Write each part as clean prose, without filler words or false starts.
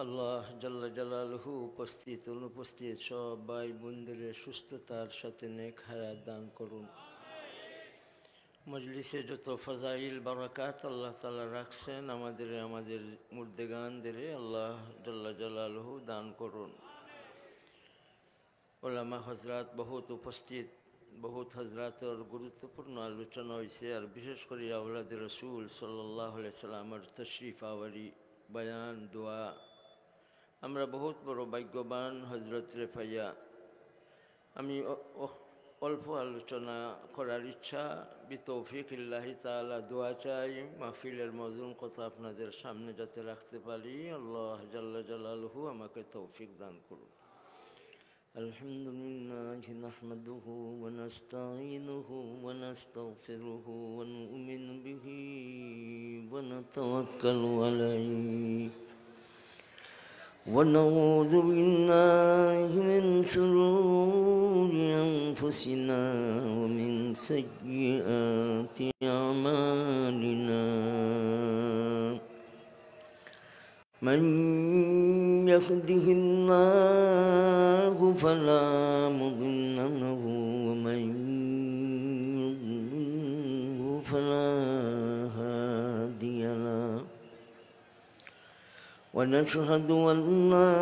আল্লাহ জাল্লা জালালহু উপস্থিত অনুপস্থিত সব ভাই বোনদের সুস্থতার সাথে নেক হায়াত দান করুন। মজলিসে যত ফজাইল বারাকাত আল্লাহ তাআলা রাখছেন আমাদের মুর্দেগানদের আল্লাহ জাল্লা জালালহু দান করুন। ওলামা হজরাত বহুত উপস্থিত, বহুত হজরাতর গুরুত্বপূর্ণ আলোচনা হয়েছে। আর বিশেষ করে আওলাদ রসুল সাল্লাল্লাহু আলাইহি সাল্লামের তশরিফ আওয়ারি, বয়ান, দোয়া। আমরা বহুত বড় ভাগ্যবান হজরতরে পাইয়া। আমি অল্প আলোচনা করার ইচ্ছা, বিতৌফিকিল্লাহি তাআলা দোয়া চাই মাহফিলের মজুন কথা আপনাদের সামনে যাতে রাখতে পারি। আল্লাহ জাল্লা জালালহু আমাকে তৌফিক দান করুন। আলহামদুলিল্লাহ নাহমাদুহু ওয়া নাস্তাঈনুহু ওয়া নাস্তাগফিরুহু ওয়া নু'মিনু বিহি ওয়া নাতাওয়াক্কালু আলাইহি ونعوذ بالله من شرور أنفسنا ومن سيئات أعمالنا من يهده الله فلا مضل له ومن يضلل فلا هادي له ونشهد أن لا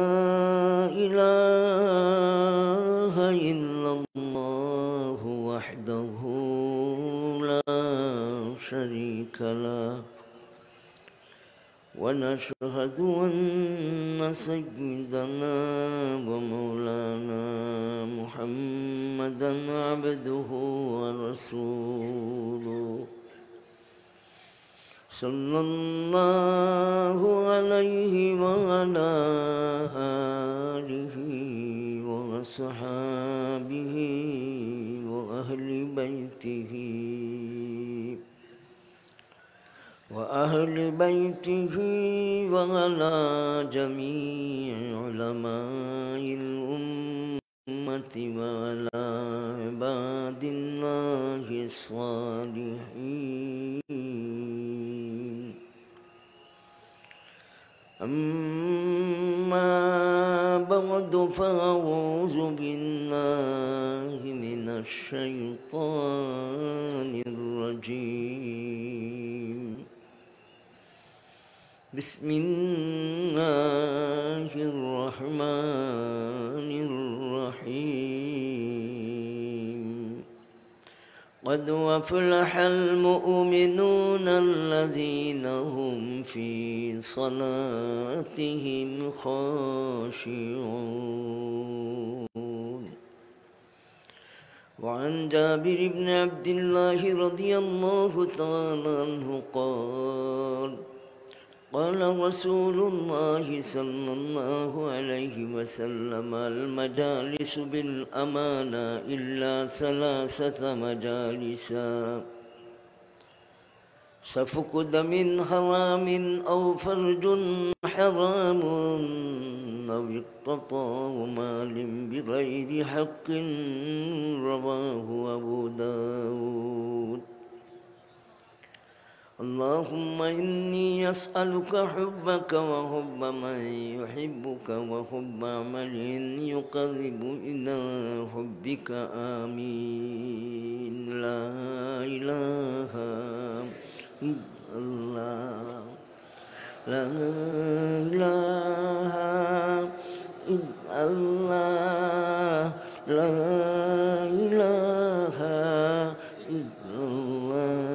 إله إلا الله وحده لا شريك له ونشهد أن سيدنا ومولانا محمدا عبده ورسوله صلى الله عليه وعلى آله وصحابه وأهل بيته وعلى جميع علماء الأمة وعلى عباد الله الصالحين. أما بعد فأعوذ بالله من الشيطان الرجيم. بسم الله الرحمن الرحيم. قد أفلح المؤمنون الذين هم في صلاتهم خاشعون. وعن جابر بن عبد الله رضي الله تعالى عنه قال قال رسول الله صلى الله عليه وسلم المجالس بالأمانة إلا ثلاثة مجالس: سفك دم حرام أو فرج حرام أو اقتطاع مال بغير حق. رواه أبو داود. اللهم إني أسألك حبك وحب من يحبك وحب عمل يقرب إلى حبك. آمين. لا إله إلا الله. لا إله إلا الله. لا إله إلا الله.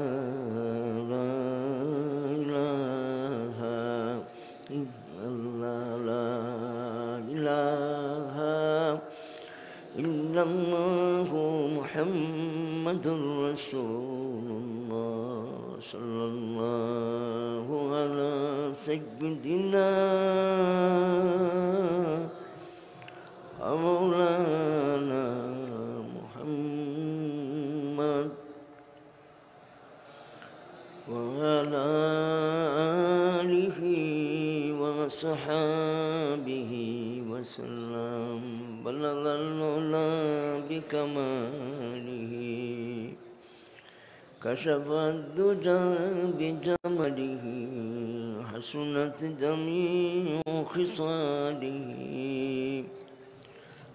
إلا الله محمد رسول الله صلى الله على سيدنا مولانا محمد وعلى آله وصحابه وسلم. بلغ العلا بكماله كشف الدجى بجمله حسنت جميع خصاله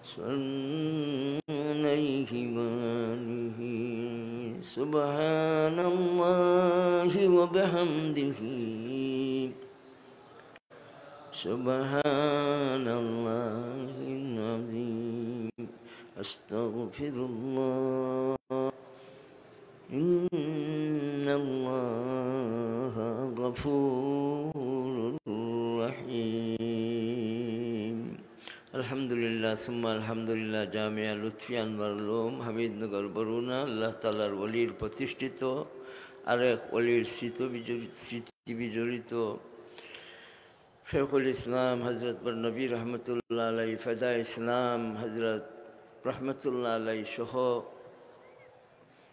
سنيه مانه سبحان الله وبحمده سبحان الله العظيم أستغفر الله إن الله غفور رحيم الحمد لله ثم الحمد لله জামিয়া লুৎফি আনওয়ার লোম হামিদনগর বরুণা আল্লাহ তাআলার ওলির প্রতিষ্ঠিত আরেক ওলির স্মৃতি বিজড়িত শেখুল ইসলাম হজরত বরনবী রহমতুল্লাহ আলাই ফেদা ইসলাম হজরত রহমতুল্লাহ আলাই সহ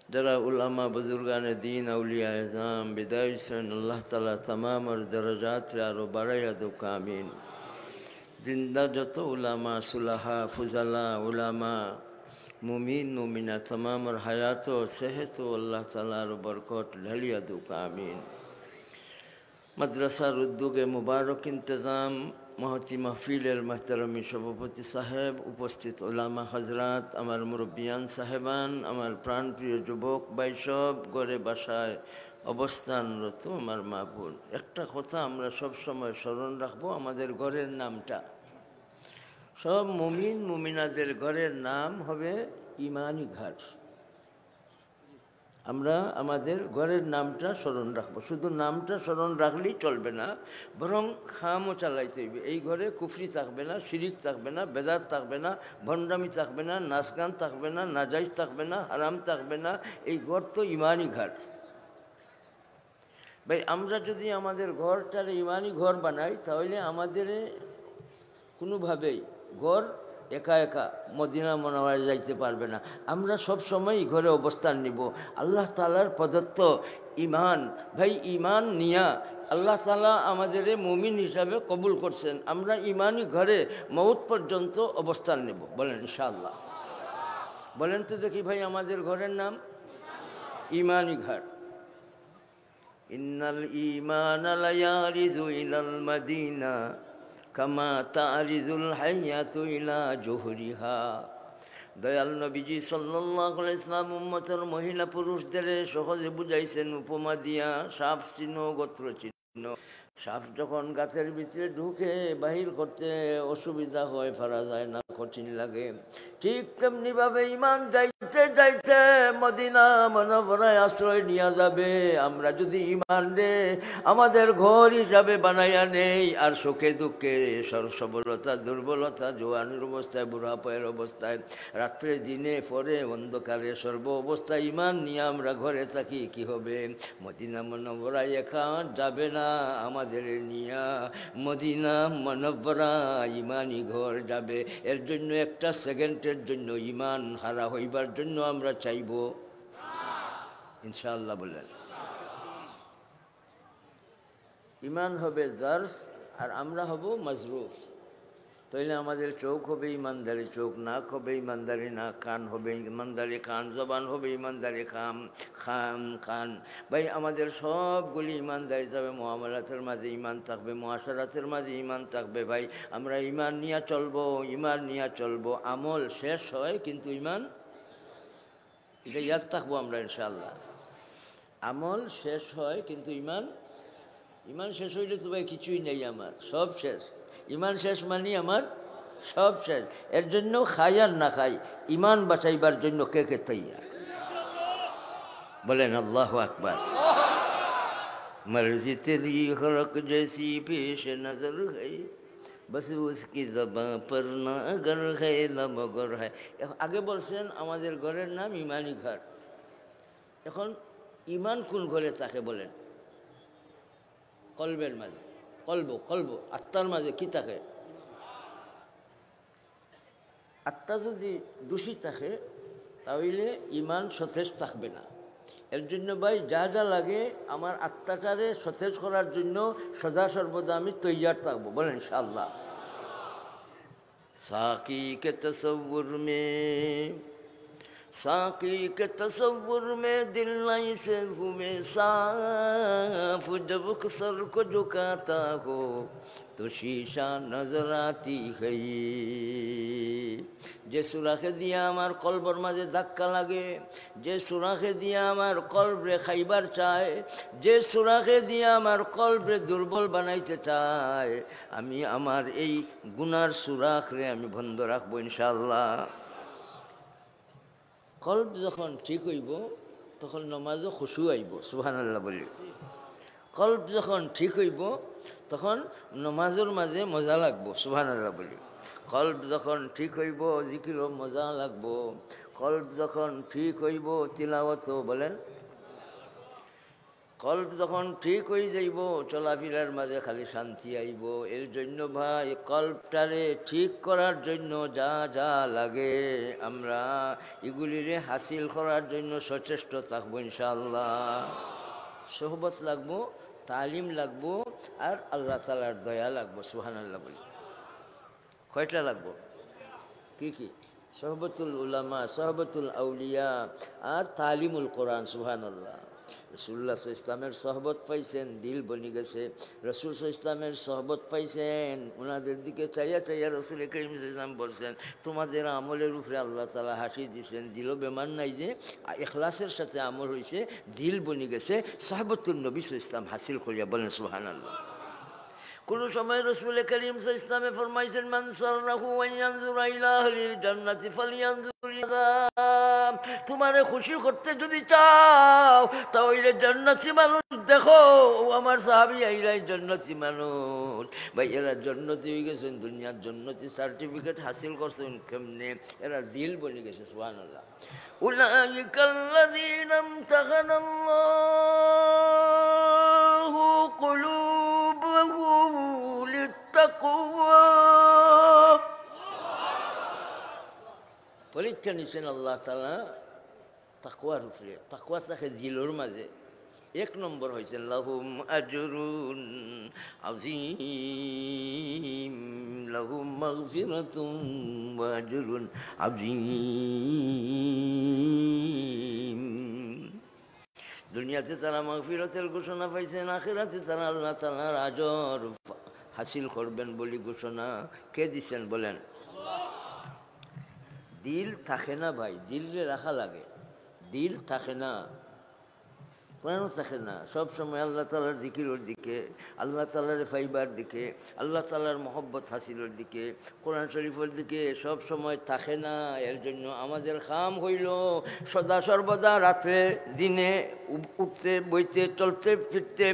যারা উলামা বুজুর্গান দিন আউলিয়া আজম বিদায় হোসেন আল্লাহ তাআলা তামাম দরজাত আরো বাড়াইয়া দুক আমিন জিন্দা যত উলামা সুলাহা ফুজালা উলামা মুমিন মুমিনা তামামর হায়াত ও সেহত আল্লাহ তাআলার বরকত ঢালিয়া দুক আমিন মাদ্রাসার উদ্যোগে মুবারক ইন্তজাম মহতি মাহফিলের মাহতারমি সভাপতি সাহেব উপস্থিত ওলামা হজরাত আমার মুরব্বিয়ান সাহেবান আমার প্রাণপ্রিয় যুবক বাইসব গড়ে বাসায় অবস্থানরত আমার মা বোন একটা কথা আমরা সব সময় স্মরণ রাখবো আমাদের ঘরের নামটা সব মুমিন মুমিনাদের ঘরের নাম হবে ইমানি ঘর আমরা আমাদের ঘরের নামটা স্মরণ রাখবো শুধু নামটা স্মরণ রাখলেই চলবে না বরং খামও চালাইতে হইবে এই ঘরে কুফরি থাকবে না শিরিক থাকবে না বেদাত থাকবে না ভণ্ডামি থাকবে না নাচ গান থাকবে না নাজাইজ থাকবে না হারাম থাকবে না এই ঘর তো ইমানি ঘর ভাই আমরা যদি আমাদের ঘরটার ইমানি ঘর বানাই তাহলে আমাদের কোনোভাবেই ঘর একা একা মদিনা মুনাওয়ারায় যাইতে পারবে না আমরা সব সময় ঘরে অবস্থান নিব আল্লাহ তাআলার প্রদত্ত ইমান ভাই ইমান নিয়া আল্লাহ তাআলা আমাদের মুমিন হিসাবে কবুল করছেন আমরা ইমানি ঘরে মউত পর্যন্ত অবস্থান নেব বলেন ইনশাআল্লাহ বলেন তো দেখি ভাই আমাদের ঘরের নাম ইমানি ঘর ইন্নাল ঈমানা লা ইয়ারিজু ইলাল মাদিনা কামা তারিজুল হাইয়াতু ইলা জুহরিহা দয়াল নবীজি সাল্লাল্লাহু আলাইহি ওয়াসাল্লাম উম্মতের মহিলা পুরুষদের সহজে বুঝাইছেন উপমা দিয়া সাপ চিহ্ন গোত্র চিহ্ন সাপ যখন গাছের ভিতরে ঢুকে বাহির করতে অসুবিধা হয় পারা যায় না কঠিন লাগে ঠিক তেমনিভাবে ইমান যাইতে যাইতে মদিনা মুনাওয়ারায় আশ্রয় নিয়ে যাবে আমরা যদি ইমান রে আমাদের ঘর হিসাবে বানাইয়া নেই আর সুখে দুঃখে সবলতা দুর্বলতা জোয়ানের অবস্থায় বুড়াপয়ের অবস্থায় রাত্রে দিনে পরে অন্ধকারে সর্ব অবস্থায় ইমান নিয়ে আমরা ঘরে থাকি কি হবে মদিনা মুনাওয়ারায় একা যাবে না আমাদের নিয়া মদিনা মুনাওয়ারা ইমানি ঘর যাবে এর জন্য একটা সেকেন্ডের জন্য ইমান হারা হইবার জন্য আমরা চাইব ইনশাআল্লাহ বলেন ইমান হবে দর্স আর আমরা হব মজরুফ তাইলে আমাদের চোখ হবে ইমানদারি চোখ নাক হবে ইমানদারি নাক কান হবে ইমানদারি কান জবান হবে ইমানদারি কান ভাই আমাদের সবগুলি ইমানদারি যাবে মুআমালাতের মাঝে ইমান থাকবে মুআশারাতের মাঝে ইমান থাকবে ভাই আমরা ইমান নিয়ে চলবো আমল শেষ হয় কিন্তু ইমান এটা ইয়াদ থাকবো আমরা ইনশাআল্লাহ আমল শেষ হয় কিন্তু ইমান শেষ হইলে তো ভাই কিছুই নেই আমার সব শেষ ইমান শেষ মানে আমার সব শেষ এর জন্য খাই আর না খাই ইমান বাঁচাইবার জন্য কে কে তৈয়ার বলেন আল্লাহু আকবার मर्ज़ी तेरी खरक जैसी पेश नजर है बस उसकी ज़बां पर ना अगर है ना मगर है আগে বলছেন আমাদের ঘরের নাম ইমানি ঘর এখন ইমান কোন ঘরে থাকে বলেন কলবের মাঝে কলব আত্মার মাঝে কি থাকে আত্মা যদি দূষিত থাকে তাহলে ইমান সতেজ থাকবে না এর জন্য ভাই যা যা লাগে আমার আত্মাটারে সতেজ করার জন্য সদা সর্বদা আমি তৈয়ার থাকবো বলেন ইনশাআল্লাহ साकी के तसव्वुर में साकी के तसव्वुर में दिल नहीं से घूमे साफ, जब सर को झुकाता हो तो शीशा नजर आती है। যে সুরাখে দিয়া আমার কলবর মাঝে ধাক্কা লাগে, যে সুরাখে দিয়া আমার কলবরে খাইবার চায়, যে সুরাখে দিয়া আমার কলবরে দুর্বল বানাইতে চায়, আমি আমার এই গুনার সুরাখরে আমি বন্ধ রাখবো ইনশাআল্লাহ। কলব যখন ঠিক হইব তখন নমাজও খুশু আইব, সুবহানাল্লাহ বলি। কলব যখন ঠিক হইব তখন নমাজের মাঝে মজা লাগবো, সুবহানাল্লাহ বলি। কলব যখন ঠিক হইব জিকিরও মজা লাগবো। কলব যখন ঠিক হইব তিলাওয়াত বলেন, কলব যখন ঠিক হয়ে যাইব চলাফেরার মাঝে খালি শান্তি আইব। এর জন্য ভাই কলবটারে ঠিক করার জন্য যা যা লাগে আমরা এগুলিরে হাসিল করার জন্য সচেষ্ট থাকবো ইনশাআল্লাহ। সোহবত লাগবো, তালিম লাগবো, আর আল্লাহ তাআলার দয়া লাগবো, সুবহানাল্লাহ বলি। কয়টা লাগবো? কি কি? সোহবতুল উলামা, সোহবতুল আউলিয়া, আর তালিমুল কোরআন, সুবহানাল্লাহ। রসুল্লাহ ইসলামের সহবত পাইছেন, দিল বনি গেছে। রসুল ইসলামের সহবত পাইছেন, ওনাদের দিকে চাইয়া চাইয়া রসুল করিম ইসলাম বলছেন তোমাদের আমলের উপরে আল্লাহ তাআলা হাসি দিয়েছেন, দিলও বেমান নাই যে ইখলাসের সাথে আমল হয়েছে, দিল বনি গেছে। সহবতুল নবী ইসলাম হাসিল করিয়া বলেন সুবহানাল্লাহ। কোন সময় রসুল করিম ইসলামে ফরমাইছেন মান সাররাহু আন ইয়ানজুরা ইলা আহলিল জান্নাতি ফালইয়ানজুর ইলা, তোমারে খুশি করতে যদি চাও তাহলে জান্নাতি মানুষ দেখো। আমার সাহাবী আইলাই জান্নাতি মানুষ, ভাই এরা জান্নাতি হয়ে গেছেন, দুনিয়ার জান্নাতি সার্টিফিকেট হাসিল করছেন কেমনে? এরা দিল বনে গেছে, সুবহানাল্লাহ। উলাইকাল্লাযীনা ইমতাহানাল্লাহু কুলুবাহুম লিত্তাকওয়া, পরীক্ষা নিছেন আল্লাহ তাআলা তাকওয়ার উপরে। তাকওয়া থাকে দিলের মাঝে। এক নম্বর হয়েছে লাহুম আজরুন আযীম, লাহুম মাগফিরাতুন ওয়া আজরুন আযীম। দুনিয়াতে তারা মাগফিরাতের ঘোষণা পাইছেন, আখিরাতে তারা আল্লাহ তাআলার আজর হাসিল করবেন বলি ঘোষণা কে দিচ্ছেন বলেন? দিল থাকে না ভাই, দিলে রাখা লাগে। দিল থাকে না, কেন থাকে না? সব সময় আল্লাহ তাআলার জিকিরের দিকে, আল্লাহ তাআলার ফাইবার দিকে, আল্লাহ তাআলার মহব্বত হাসিলের দিকে, কোরআন শরীফের দিকে সব সময় থাকে না। এর জন্য আমাদের কাম হইল সদা সর্বদা রাত্রে দিনে উঠতে বইতে চলতে ফিরতে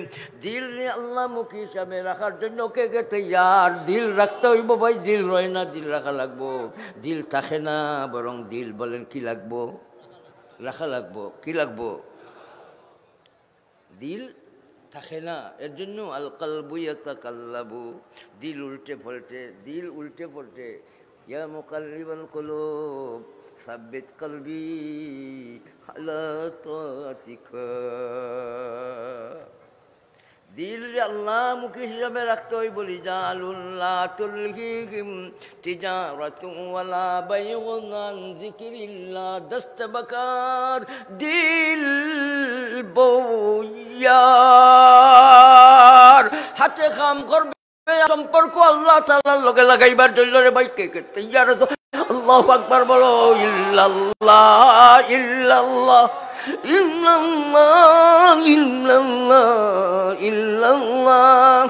দিল আল্লাহমুখী হিসাবে রাখার জন্য কে কে তৈয়ার? দিল রাখতে হইব ভাই, দিল রয় না, দিল রাখা লাগবো। দিল থাকে না, বরং দিল বলেন কি লাগবো? রাখা লাগবো। কি লাগবো? দিল থাকে না। এর জন্য আল কলবু ইয়াতাকাল্লাবু, দিল উল্টে পাল্টে, দিল উল্টে পাল্টে। ইয়া মুকাল্লিবাল কুলুব সাব্বিত কলবি আলা তাআতিকা। দিল আল্লাহমুখী হিসাবে রাখতে হয় বলি জালুল্লাহ তুলহিহিম তিজারাতুন ওয়ালা বাইউন আন যিকরিল্লাহ। দস্তবকার দিল বইয়ার, হাতে কাম করবে সম্পর্ক আল্লাহ তাআলার লগে লাগাইবার জন্য রে ভাই কে কে তৈয়ার? তো আল্লাহু আকবার বলো। ইল্লাল্লাহ ইল্লাল্লাহ ইল্লাল্লাহ ইল্লাল্লাহ ইল্লাল্লাহ।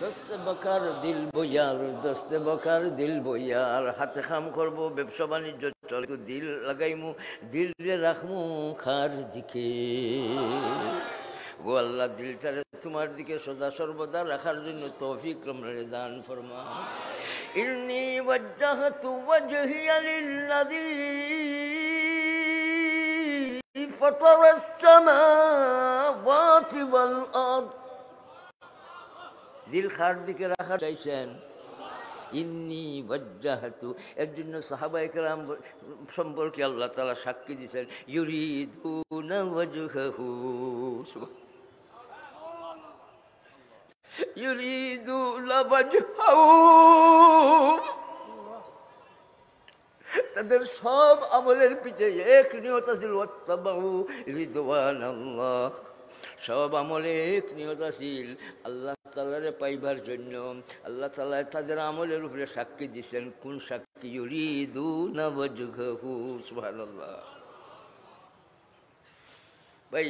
দস্তে বকার দিল বইয়ার, দস্তে বকার দিল বইয়ার। হাতে কাম করবো, ব্যবসা বাণিজ্য চলে, দিল লাগাইমু, দিল রে রাখমু খার দিকে। ও আল্লাহ দিলটারে তোমার দিকে সদা সর্বদা রাখার জন্য তৌফিক রহমানে দান ফরমা। ইন্নী ওয়াজ্জাহতু ওয়াজহিয়া লিল্লাযী ফাতারাস সামাওয়াতি ওয়াল আরদ। দিল খার দিকে রাখা চাইছেন। ইন্নী ওয়াজ্জাহতু, এর জন্য সাহাবায়ে কেরাম সম্পর্কে আল্লাহ তাআলা সাক্ষী দিয়েছেন ইউরিদুনা ওয়াজহাহু, ইউরিদুনা ওয়াজহাহু। তাদের সব আমলের পিছে এক নিয়ত আছিল, ওয়াত্তাবাউ রিদওয়ানাল্লাহ। সব আমলে এক নিয়ত আছিল আল্লাহ তাআলারে পাইবার জন্য। আল্লাহ তাআলা তাদের আমলের উপরে সাক্ষী দিয়েছেন। কোন সাক্ষী? ইউরিদুনা ওয়াজহাহু। সুবহানাল্লাহ। ভাই,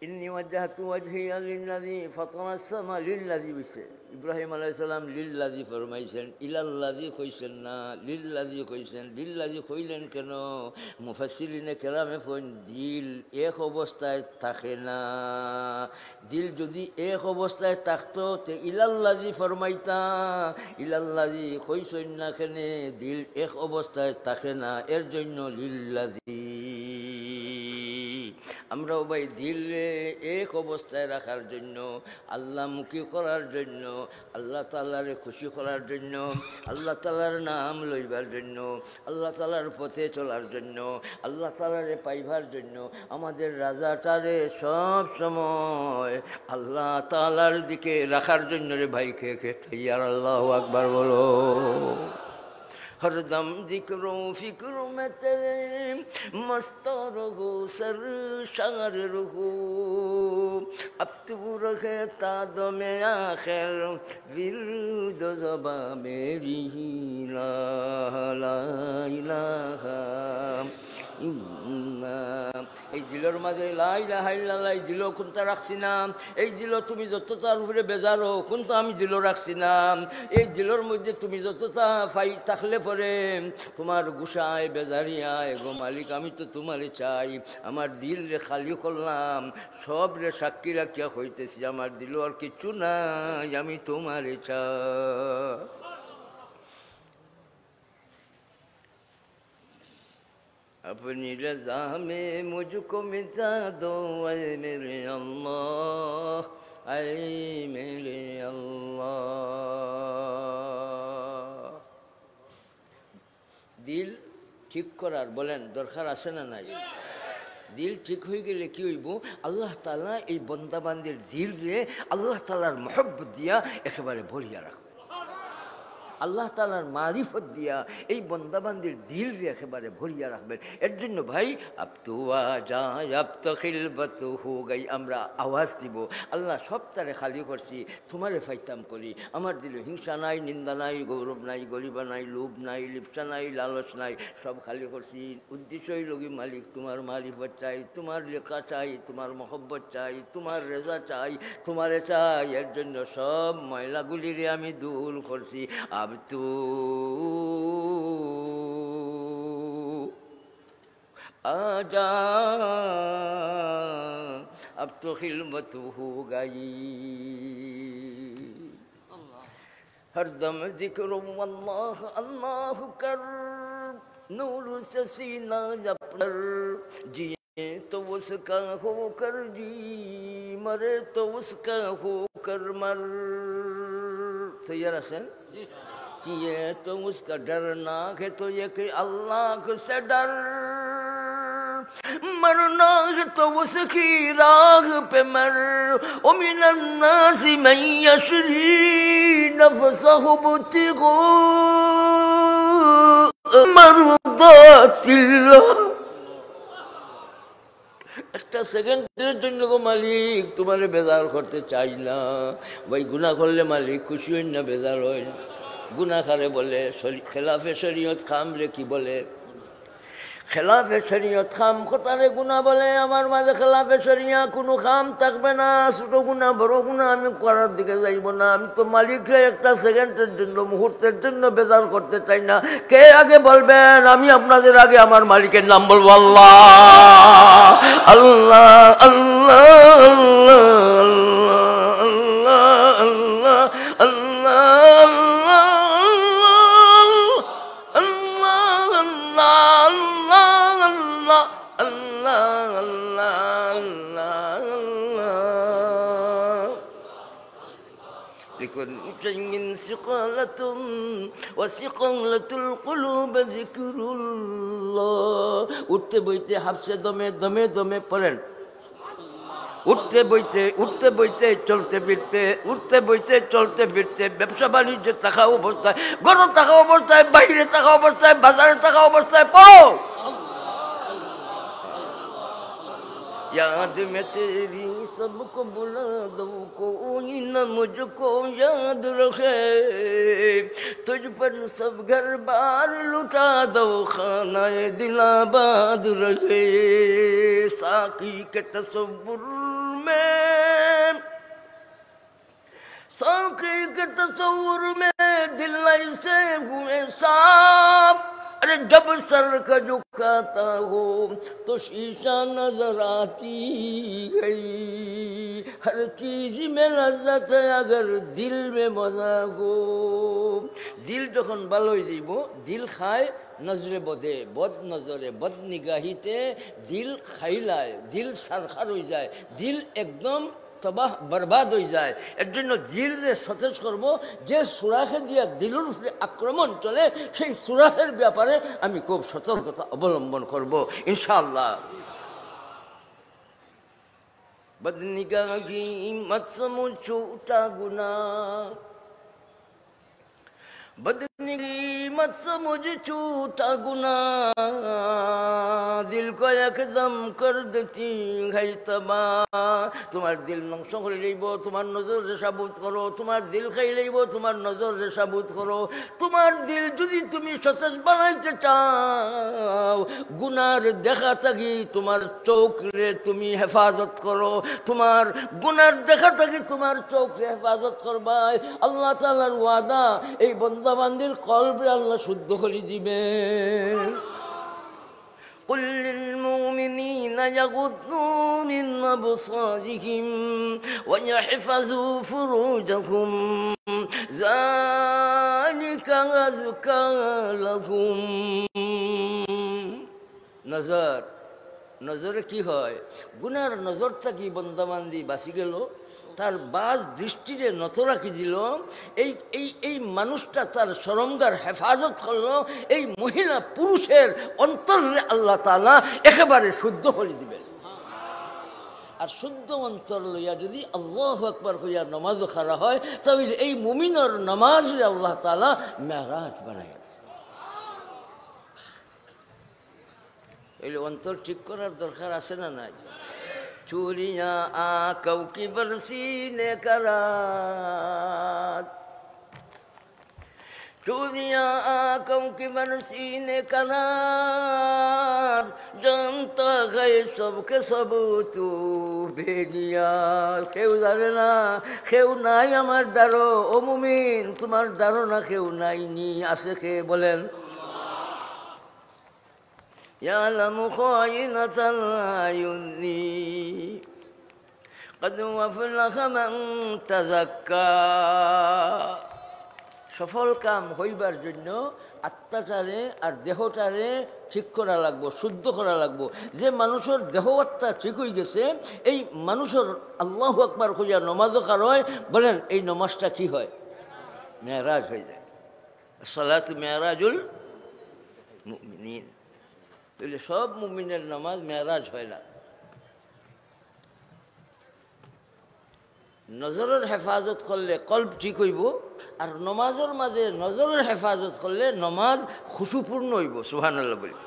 ইন্নী ওয়াজ্জাহতু ওয়াজহিয়া লিল্লাযী ফাতারাস সামা, লিল্লাযী বিছে ইব্রাহিম আলাইহিস সালাম লিল্লাযী ফরমাইছেন, ইলাল্লাযী কইছেন না, লিল্লাযী কইছেন। লিল্লাযী কইলেন কেন? মুফাসসিরিনে কেরামে কইন, দিল এক অবস্থায় থাকে না। দিল যদি এক অবস্থায় থাকতো তে ইলাল্লাযী ফরমাইতা। ইলাল্লাযী কইছেন না কেন? দিল এক অবস্থায় থাকে না, এর জন্য লিল্লাযী। আমরাও ভাই দিলে এক অবস্থায় রাখার জন্য, আল্লাহমুখী করার জন্য, আল্লাহ তাআলারে খুশি করার জন্য, আল্লাহ তাআলার নাম লইবার জন্য, আল্লাহ তাআলার পথে চলার জন্য, আল্লাহ তাআলারে পাইবার জন্য আমাদের রাজাটারে সব সময় আল্লাহ তাআলার দিকে রাখার জন্য রে ভাই, খেয়ে খেয়ে তৈয়ার। আল্লাহু আকবার বলো। हरदम जिक्रो फिक्र में तेरे मस्त रहो, सरशार रहो। अब तू रखे तादो में आखिर विरुद ज़बा मेरी ला इलाहा। এই দিলের মাঝে লা ইলাহা ইল্লাল্লাহ, এই দিলও কোনটা রাখছি না। এই দিল তুমি যতটা উপরে বেজারো, কোনটা আমি দিল রাখছি না। এই দিলের মধ্যে তুমি যতটা ফাই থাকলে পরে তোমার গুসায় বেজারিয়ায়, গো মালিক আমি তো তোমারে চাই। আমার দিল রে খালি করলাম, সব রে সাক্ষী রাখিয়া হইতেছি আমার দিল আর কিছু নাই, আমি তোমারে চাই। अपनी रज़ा में मुझको मिटा दो ऐ मेरे अल्लाह, ऐ मेरे अल्लाह। दिल ठीक करार बोलें दरकार आछे ना नाई? दिल ठीक हो गए कि हईब, आल्लाह ताआला এই বন্দাবান্দির दिल रे आल्लाह ताआलार मोहब्बत दिया एकेबारे भरिया राख। আল্লাহ তাআলার মারিফত দিয়া এই বন্দাবান্দির দিল একেবারে ভরিয়া রাখবেন। এর জন্য ভাই আব তো আজা আব তো খিলবত হো গাই, আমরা আওয়াজ দিব, আল্লাহ সব তারে খালি করছি, তোমারে ফাইতাম করি। আমার দিলে হিংসা নাই, নিন্দা নাই, গৌরব নাই, গরিবা নাই, লোভ নাই, লিপ্সা নাই, লালচ নাই, সব খালি করছি। উদ্দেশ্যই লগি মালিক তোমার মারিফত চাই, তোমার লেখা চাই, তোমার মহব্বত চাই, তোমার রেজা চাই, তোমারে চাই। এর জন্য সব ময়লাগুলিরে আমি দূর করছি। अब तो आजा अब तो खिलमत हो गई। हर दम जिक्र अल्लाह अल्लाह कर, नूर से सीना जपर। जिए तो उसका होकर जी, मरे तो उसका होकर मर। तैयार हैं? किए तो उसका डरना है तो ये कि अल्लाह से डर, मरना है तो उसकी राह पे मर। ओ मिनन नासी मन यशरी नफसहु बुतिगो मरदातिल्लाह। একটা সেকেন্ডের জন্য গো মালিক তোমারে বেজার করতে চাই না। ভাই গুনাহ করলে মালিক খুশি হই না, বেজার হয়। গুনাহ কারে বলে? খেলাফে শরীয়ত খাম রে কি বলে? খেলাফে শরীয়ত খাম কোথারে গুনাহ বলে? আমার মাঝে খেলাফে শরিয়া কোনো খাম থাকবে না। ছোট গুনাহ বড় গুনাহ আমি করার দিকে যাইব না। আমি তো মালিকরে একটা সেকেন্ডের জন্য, মুহূর্তের জন্য বেজার করতে চাই না। কে আগে বলবেন? আমি আপনাদের আগে আমার মালিকের নাম বলবো, আল্লাহ আল্লাহ আল্লাহ আল্লাহ আল্লাহ আল্লাহ لكل شيء ثقالة وثقالة القلوب ذكر الله। উঠতে বইতে হাফসে দমে দমে দমে পড়েন উঠতে বইতে চলতে ফিরতে, উঠতে বইতে চলতে ফিরতে, ব্যবসা বাণিজ্যে থাকা অবস্থায়, ঘরে থাকা অবস্থায়, বাইরে থাকা অবস্থায়, বাজারে থাকা অবস্থায় পড়ো। याद में तेरी सबको बुला दो, कोई न मुझको याद रखे, तुझ पर सब घर बार लुटा दो, खाना दिल आबाद रखे। साकी के तसव्वुर में, साकी के तसव्वुर में दिल ऐसे हुए साफ, अरे जब सर का झुकाता हो तो शीशा नजर आती गई। हर चीज में लज्जत है अगर दिल में मजा हो। दिल যখন ভালো হয়ে যাইব, দিল খায় নজরে বদে, বদ নজরে বদ নিগাহিতে দিল খাইলায়, দিল সারখার হয়ে যায়, দিল একদম তবাহ বরবাদ হয়ে যায়। এর জন্য দিলকে সতেজ করবো। যে সুরাখে দিয়া দিলের উপরে আক্রমণ চলে, সেই সুরাখের ব্যাপারে আমি খুব সতর্কতা অবলম্বন করব ইনশাআল্লাহ। বদনিগাহি মত সমঝ ছোটা গুনাহ, बदनिगी मत समझ छूटा गुनाह, दिल को एकदम कर देती है तबाह। तुम्हार दिल ধ্বংস করে লইব, তোমার নজর সাবুত করো। তোমার দিল খাই লইব, তোমার নজর সাবুত করো। তোমার দিল যদি তুমি সতেজ বানাইতে চাও, গুনার দেখা থাকি তোমার চোখ রে তুমি হেফাজত করো। তোমার গুনার দেখা থাকি তোমার চোখ রে হেফাজত করবাই। আল্লাহ তাআলার ওয়াদা, এই বান্দির কলবে আল্লাহ শুদ্ধ করে দিবেন। قل للمؤمنين يغضوا من أبصارهم ويحفظوا فروجهم ذلك أزكى لهم। নজর, নজরে কি হয়? গুনার নজর থাকি বন্দাবান্দি বাঁচি গেল, তার বাজ দৃষ্টিরে নত রাখি দিল। এই মানুষটা তার শরমগার হেফাজত করলো। এই মহিলা পুরুষের অন্তরে আল্লাহ তাআলা একেবারে শুদ্ধ করে দিবেন। আর শুদ্ধ অন্তর লইয়া যদি আল্লাহু আকবার কইয়া নামাজও খাড়া হয়, তাহলে এই মুমিনের নামাজে আল্লাহ তাআলা মেরাজ বানায়। তাহলে অন্তর ঠিক করার দরকার আছে না নাই? चूरियां आंखों की बरसी ने करार, चूरियां आंखों की बरसी ने करार, जानता गए सबके सब तू बेनिया। কেউ জানে না, কেউ নাই আমার দ্বারো। ও মুমিন, তোমার দ্বারো না কেউ নাই, নি আছে কে বলেন? يعلم خائنة الأعين قد أفلح من تزكى। সফল কাম হইবার জন্য আত্মাটারে আর দেহটারে ঠিক করা লাগবো, শুদ্ধ করা লাগবো। যে মানুষের দেহ আত্মা ঠিক হয়ে গেছে, এই মানুষের আল্লাহু আকবার কইয়া নমাজও কার হয়, বলেন এই নমাজটা কি হয়? মেরাজ হয়ে যায়। সালাতু মেরাজুল মুমিনিন। তাহলে সব মুমিনের নামাজ মেরাজ হয় না। নজরের হেফাজত করলে কলব ঠিক হইব, আর নমাজের মাঝে নজরের হেফাজত করলে নমাজ খুশুপূর্ণ হইব। সুবহানাল্লাহ বলি।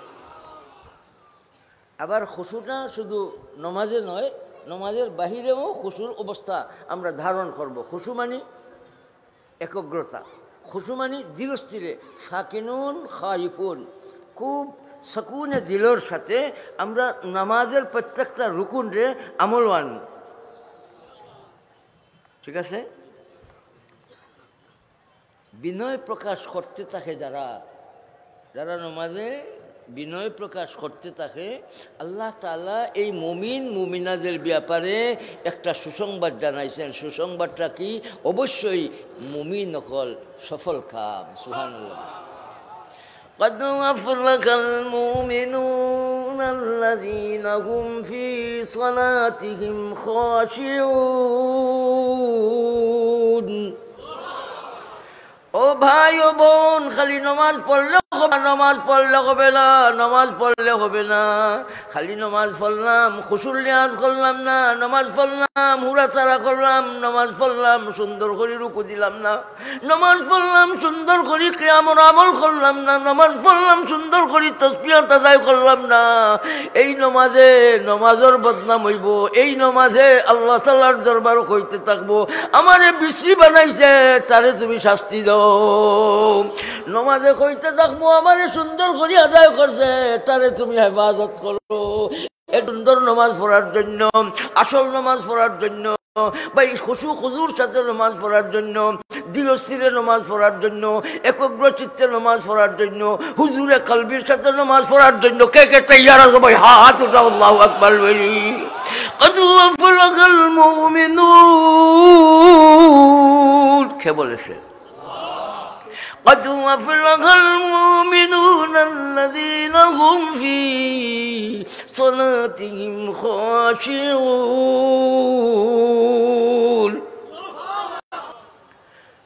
আবার খুশুটা শুধু নমাজে নয়, নমাজের বাহিরেও খুশুর অবস্থা আমরা ধারণ করব। খুশু মানে একগ্রতা, খুশু মানে ধীরস্থিরে, সাকিনুন খাইফুন, খুব সকুনে দিলর সাথে আমরা নামাজের প্রত্যেকটা রুকুন রে আমল আনব। ঠিক আছে? বিনয় প্রকাশ করতে থাকে যারা, যারা নামাজে বিনয় প্রকাশ করতে থাকে, আল্লাহ তাআলা এই মুমিন মুমিনাদের ব্যাপারে একটা সুসংবাদ জানাইছেন। সুসংবাদটা কি? অবশ্যই মুমিন নকল সফল কাম। সুবহানাল্লাহ। قد أفلح المؤمنون الذين هم في صلاتهم خاشعون। ও ভাই ও বোন, খালি নমাজ পড়লে নমাজ পড়লে হবে না, নমাজ পড়লে হবে না। খালি নমাজ পড়লাম, খুশুল নিয়াজ করলাম না, নমাজ পড়লাম হুড়াচাড়া করলাম, নমাজ পড়লাম সুন্দর করে রুকু দিলাম না, নমাজ পড়লাম সুন্দর করে কিয়ামুল আমল করলাম না, নমাজ পড়লাম সুন্দর করে তাসবিহাত আদায় করলাম না, এই নমাজে নমাজের বদনাম হইব, এই নমাজে আল্লাহ তাআলার দরবার কইতে থাকবো আমারে বিশ্রী বানাইছে তারে তুমি শাস্তি দাও। নমাজে কইতে থাকবো আমারে সুন্দর করে আদায় করছে তারে তুমি হেফাজত করো। এ সুন্দর নমাজ পড়ার জন্য, আসল নমাজ পড়ার জন্য, ভাই খুশু খুজুর সাথে নমাজ পড়ার জন্য, দিলস্থিরে নমাজ পড়ার জন্য, একগ্র চিত্তে নমাজ পড়ার জন্য, হুজুরে কলবির সাথে নমাজ পড়ার জন্য কে কে তৈয়ার আছে ভাই? হাত উঠাও, আল্লাহু আকবার বলি। কদ আফলাহাল মুমিনুন, কে বলেছে? قد أفلح المؤمنون الذين هم في صلاتهم خاشعون।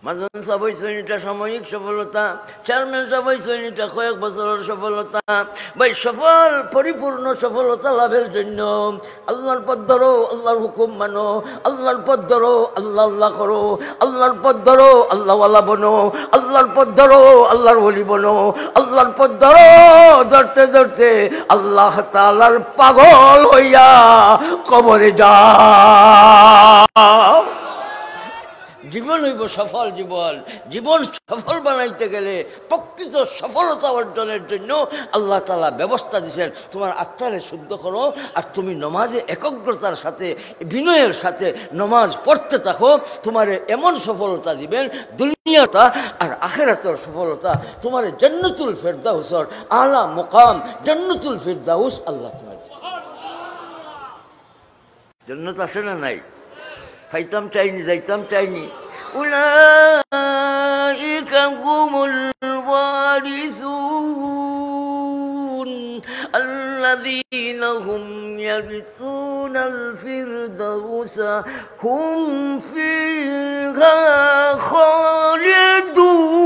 মাজন সাহেব হয়েছেন এটা সাময়িক সফলতা, চেয়ারম্যান সাহেব হয়েছেন এটা কয়েক বছরের সফলতা। ভাই সফল পরিপূর্ণ সফলতা লাভের জন্য আল্লাহর পথ ধরো, আল্লাহর হুকুম মানো, আল্লাহর পথ ধরো, আল্লাহ আল্লাহ করো, আল্লাহর পথ ধরো, আল্লাহওয়ালা বনো, আল্লাহর পথ ধরো, আল্লাহর ওলি বনো, আল্লাহর পথ ধরো, ধরতে ধরতে আল্লাহ তাআলার পাগল হইয়া কবরে যাও। জীবন হইব সফল জীবন। জীবন সফল বানাইতে গেলে প্রকৃত সফলতা অর্জনের জন্য আল্লাহ তাআলা ব্যবস্থা দিয়েছেন। তোমার আত্মারে শুদ্ধ করো, আর তুমি নমাজে একাগ্রতার সাথে বিনয়ের সাথে নমাজ পড়তে থাকো, তোমার এমন সফলতা দিবেন দুনিয়াটা আর আখিরাতের সফলতা। তোমার জান্নাতুল ফেরদাউসের আলা মুকাম, জান্নাতুল ফেরদাউস আল্লাহ তোমার। জান্নাত আছে না নাই? খাইতাম চাইনি, যাইতাম চাইনি। উলাইকা হুমুল ওয়ারিসুন আল্লাযীনা হুম ইয়ারিসুনাল ফিরদাউসা হুম ফিহা খালিদুন।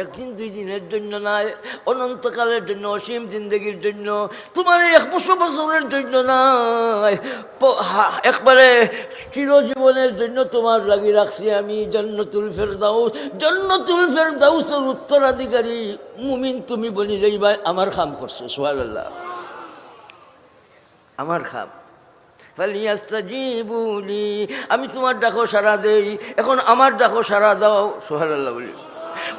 একদিন দুই দিনের জন্য নয়, অনন্তকালের জন্য, অসীম জিন্দগির জন্য, তোমার 100 বছরের জন্য নয়, একবারে চিরজীবনের জন্য তোমার লাগি রাখছি আমি জান্নাতুল ফেরদাউস। জান্নাতুল ফেরদাউসের উত্তরাধিকারী মুমিন তুমি বলি যাইবা। আমার খাম করছে, সুবহানাল্লাহ, আমার খাম। ফালিয়াস্তাজিবু লি, আমি তোমার ডাকো সাড়া দেই, এখন আমার ডাকো সাড়া দাও, সুবহানাল্লাহ বলি।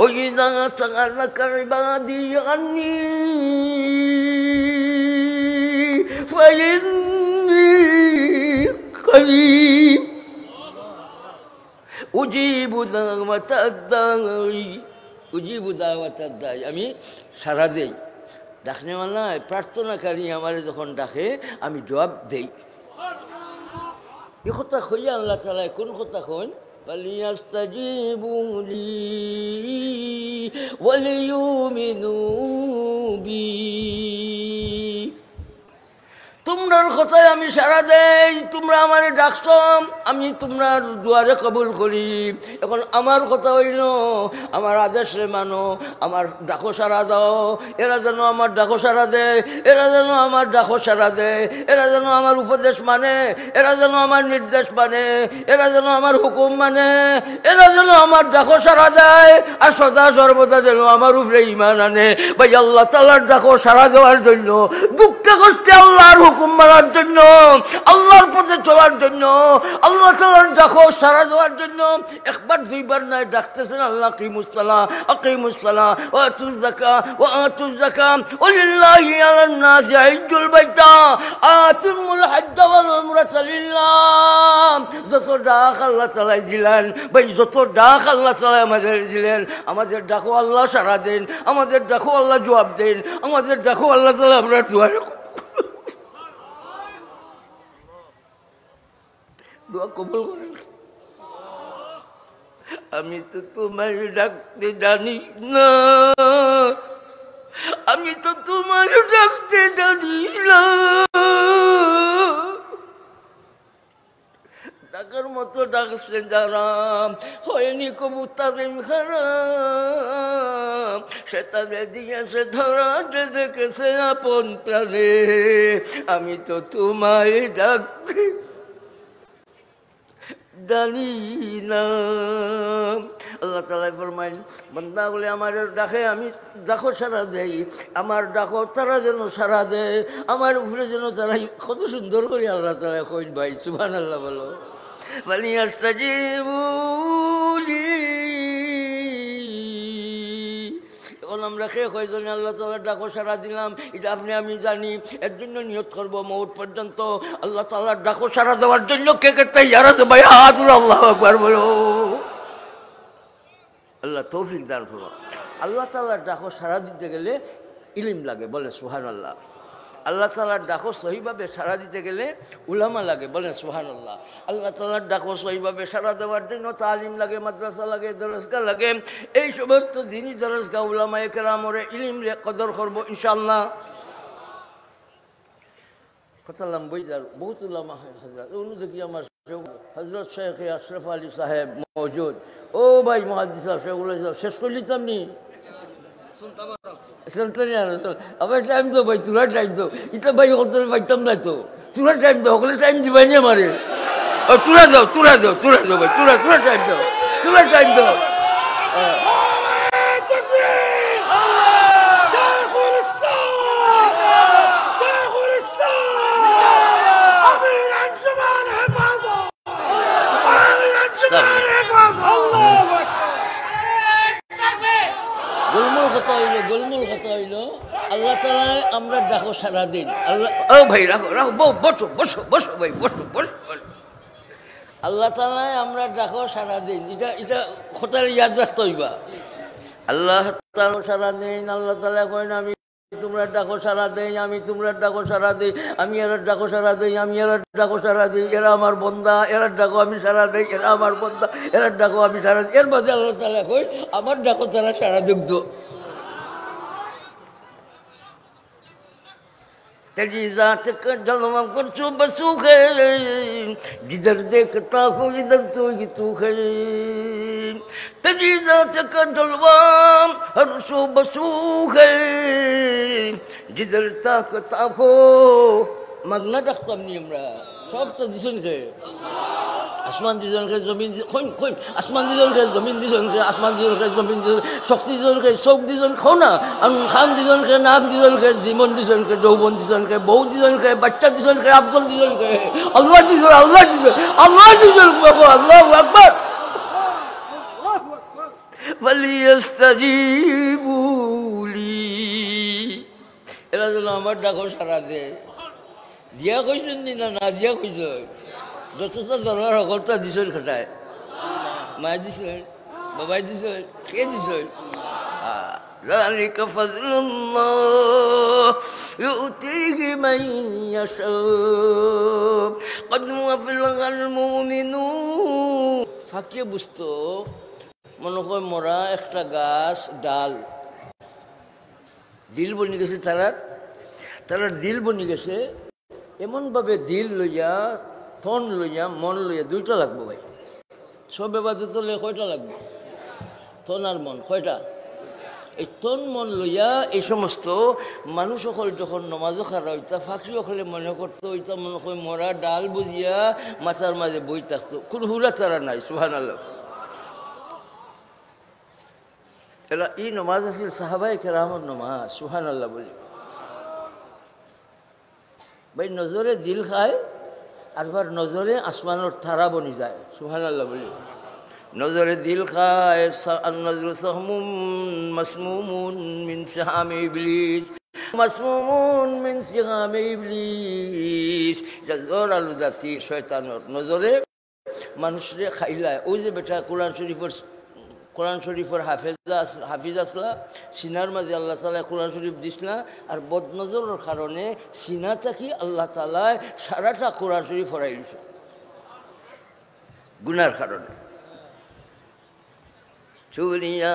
وإذا سألك عبادي عني فإني قريب أجيب دعوة الداعي أجيب دعوة الداعي, আমি সাড়া দেই। ডাকনেওয়ালা প্রার্থনাকারী আমার যখন ডাকে আমি জবাব দেই। এ কথা কইয়া আল্লাহ তাআলা কোন কথা কন? فليستجيبوا لي وليؤمنوا بي। তোমরার কথায় আমি সাড়া দেই, তোমরা আমারে ডাকছ, আমি তোমার দুয়ারে কবুল করি। এখন আমার কথা হইল আমার আদেশে মানো, আমার ডাকো সাড়া দাও। এরা যেন আমার ডাকো সাড়া দেয়, এরা যেন আমার ডাকো সাড়া দেয়, এরা যেন আমার উপদেশ মানে, এরা যেন আমার নির্দেশ মানে, এরা যেন আমার হুকুম মানে, এরা যেন আমার ডাকো সাড়া দেয়, আর সদা সর্বদা যেন আমার উপরে ঈমান আনে। ভাই আল্লাহ তাআলার ডাকো সাড়া দেওয়ার জন্য, দুঃখে কষ্টে আল্লাহর হুকুম মানার জন্য, আল্লাহর পথে চলার জন্য, আল্লাহ তাআলার ডাকো সাড়া দেওয়ার জন্য একবার দুইবার নয় ডাকতেছেন। আল্লাহ আকিমুস সালাহ আকিমুস সালাহ ওয়া আতুজ যাকাত ওয়া আতুজ যাকাত ওয়ালিল্লাহি আলান নাসি হিজ্জুল বাইতা আতিমুল হজ্জ ওয়াল উমরাতা লিল্লাহ। যত ডাক আল্লাহ তাআলা দিলেন, ভাই যত ডাক আল্লাহ তাআলা আমাদের দিলেন, আমাদের ডাকো আল্লাহ সাড়া দেন, আমাদের ডাকো আল্লাহ জবাব দেন, আমাদের ডাকো আল্লাহ তাআলা আপনার দুয়ারে দোয়া কবুল করেন। আমি তো তোমার ডাকতে জানি না, আমি তো তোমার ডাকতে জানি না, ডাকার মতো ডাকছে যারা হয়নি কবুতরের খারাপ সে তাদের দিয়েছে ধরা যে দেখেছে আপন প্রাণে আমি তো তোমায় ডাকি জানি না। আল্লাহ তাআলা ফরমাইন বান্দা বলে আমার ডাকে আমি ডাকো সারা দেই, আমার ডাকো তারা যেন সারা দেয়, আমার উপরে যেন তারা কত সুন্দর করে আল্লাহ তাআলা কইন ভাই সুবহানাল্লাহ বলো ফালিয়াস্তাজিবু লি। এখন আমরা খেয়ে কয়জনে আল্লাহ তাআলার ডাকো সারা দিলাম এটা আপনি আমি জানি। এর জন্য নিয়ত করবো মৌত পর্যন্ত আল্লাহ তাআলার ডাকো সারা দেওয়ার জন্য কে কে তৈয়ার আছে ভাই হাত উঠাও আল্লাহু আকবার বলো। আল্লাহ তৌফিক দান করো। আল্লাহ তাআলার ডাকো সারা দিতে গেলে ইলম লাগে বলে সুবহানাল্লাহ। আল্লাহ তাআলার ডাকো সহিভাবে সারা দিতে গেলে উলামা লাগে বলেন সুবহানাল্লাহ। আল্লাহ তাআলার ডাকো সহিভাবে সারা দেওয়ার জন্য তালিম লাগে, মাদ্রাসা লাগে, দরসগা লাগে। এই সমস্ত দিনই দরসগা উলামায়ে কেরামরে ইলম কদর করবো ইনশাআল্লাহ। কথা বই যার বহুত উলামা হযরত দেখি আমার হযরত শেখ আশরাফ আলী সাহেব মওজুদ। ও ভাই মুহাদ্দিস সাহেব শেষ করলি তো আপনি আবার টাইম তো ভাই তুরা টাইম তো এটা ভাই হতে পাইতাম না তো তুরা টাইম তো সকলে টাইম দিবাই নি আমারে তুরা দাও তুরা দাও তুরা দাও ভাই তুরা তুরা টাইম দাও তুরা টাইম দাও। গোলমূল কথা হইল আল্লাহ তাআলা আমরা ডাকো সারা দিন। আল্লাহ ও ভাই রাখো রাখো বসো বসো বসো ভাই বসো বসো। আল্লাহ তাআলা আমরা ডাকো সারা দিন এটা এটা কথার ইয়াদ রাখতে হইবা। আল্লাহ তাআলা সারা দিন আল্লাহ তাআলা কয় না আমি তোমরা ডাকো সারা দেই, আমি তোমরা ডাকো সারা দেই, আমি এরা ডাকো সারা দেই, আমি এরা ডাকো সারা দেই, এরা আমার বন্দা, এরা ডাকো আমি সারা দেই, এরা আমার বন্দা, এরা ডাকো আমি সারা দিই। এর মধ্যে আল্লাহ তাআলা কয় আমার ডাকো তারা সারা দিত। तेरी जात का जलवा करछो बसू है जिधर देखता हो इधर तो ही तू है। तेरी जात का जलवा हर्षो बसू है जिधर ताकता हो मगना रखता नहीं हमरा सब तो दिसन के আসমান দিজনকে জমিন কইন কইন আসমান দিজনকে জমিন দিজনকে আসমান দিজনকে জমিন দিজন শক্তি দিজনকে চোখ দিজন খাও না খান দিজনকে নাক দিজনকে জীবন দিজনকে যৌবন দিজনকে বউ দিজনকে বাচ্চা দিজনকে আব্দুল দিজনকে আল্লাহ দিজন আল্লাহ দিজন আল্লাহ দিজন আল্লাহু আকবার। ফালিয়াস্তাজিবু লি এরা যেন আমার ডাকো সারা দে। দিয়া কইছেন না না দিয়া কইছ যতটা দরকার সকলটা দিছেন খাটায় মায়ে দিছেন বাবাই দিছেন কে দিছেন। ذلك فضل الله يؤتيه من يشاء قد أفلح المؤمنون। ফাঁকিয়ে বুঝতো মনে হয় মরা একটা গাছ ডাল দিল বনি গেছে তারার দিল বনি গেছে এমনভাবে দিল লইয়া থন লইয়া মন লইয়া দুইটা লাগবো ভাই। সব এবাদত লইয়া কয়টা লাগবে থন আর মন কয়টা? এই তন মন লইয়া এই সমস্ত মানুষ সকল যখন নমাজও খারা হইতা ফাঁকি সকলে মনে করতো ওইটা মনে হয় মরা ডাল বুঝিয়া মাথার মাঝে বই থাকতো কোনো হুরা চারা নাই সুবহানাল্লাহ। এরা এই নমাজ আছিল সাহাবায়ে কেরামের নমাজ সুবহানাল্লাহ বলি ভাই। নজরে দিল খায় আরবার নজরে আসমানের তারা বনি যায় সুবহানাল্লাহ বলি। নজরে দিল খায় নজর সাহমুম মাসমুমুন মিন সিহামি ইবলিস মাসমুমুন মিন সিহামি ইবলিস। নজর আলুদাসি শয়তানের নজরে মানুষরে খাইলায়। ওই যে বেটা কোরআন শরীফের হাফিজ আসলা সিনার মাঝে আল্লাহ তাআলা কোরআন শরীফ দিসলা আর বদনজরের কারণে সিনা থাকি আল্লাহ তাআলা সারাটা কোরআন শরীফ ফরাই দিছে গুনার কারণে। চুরিয়া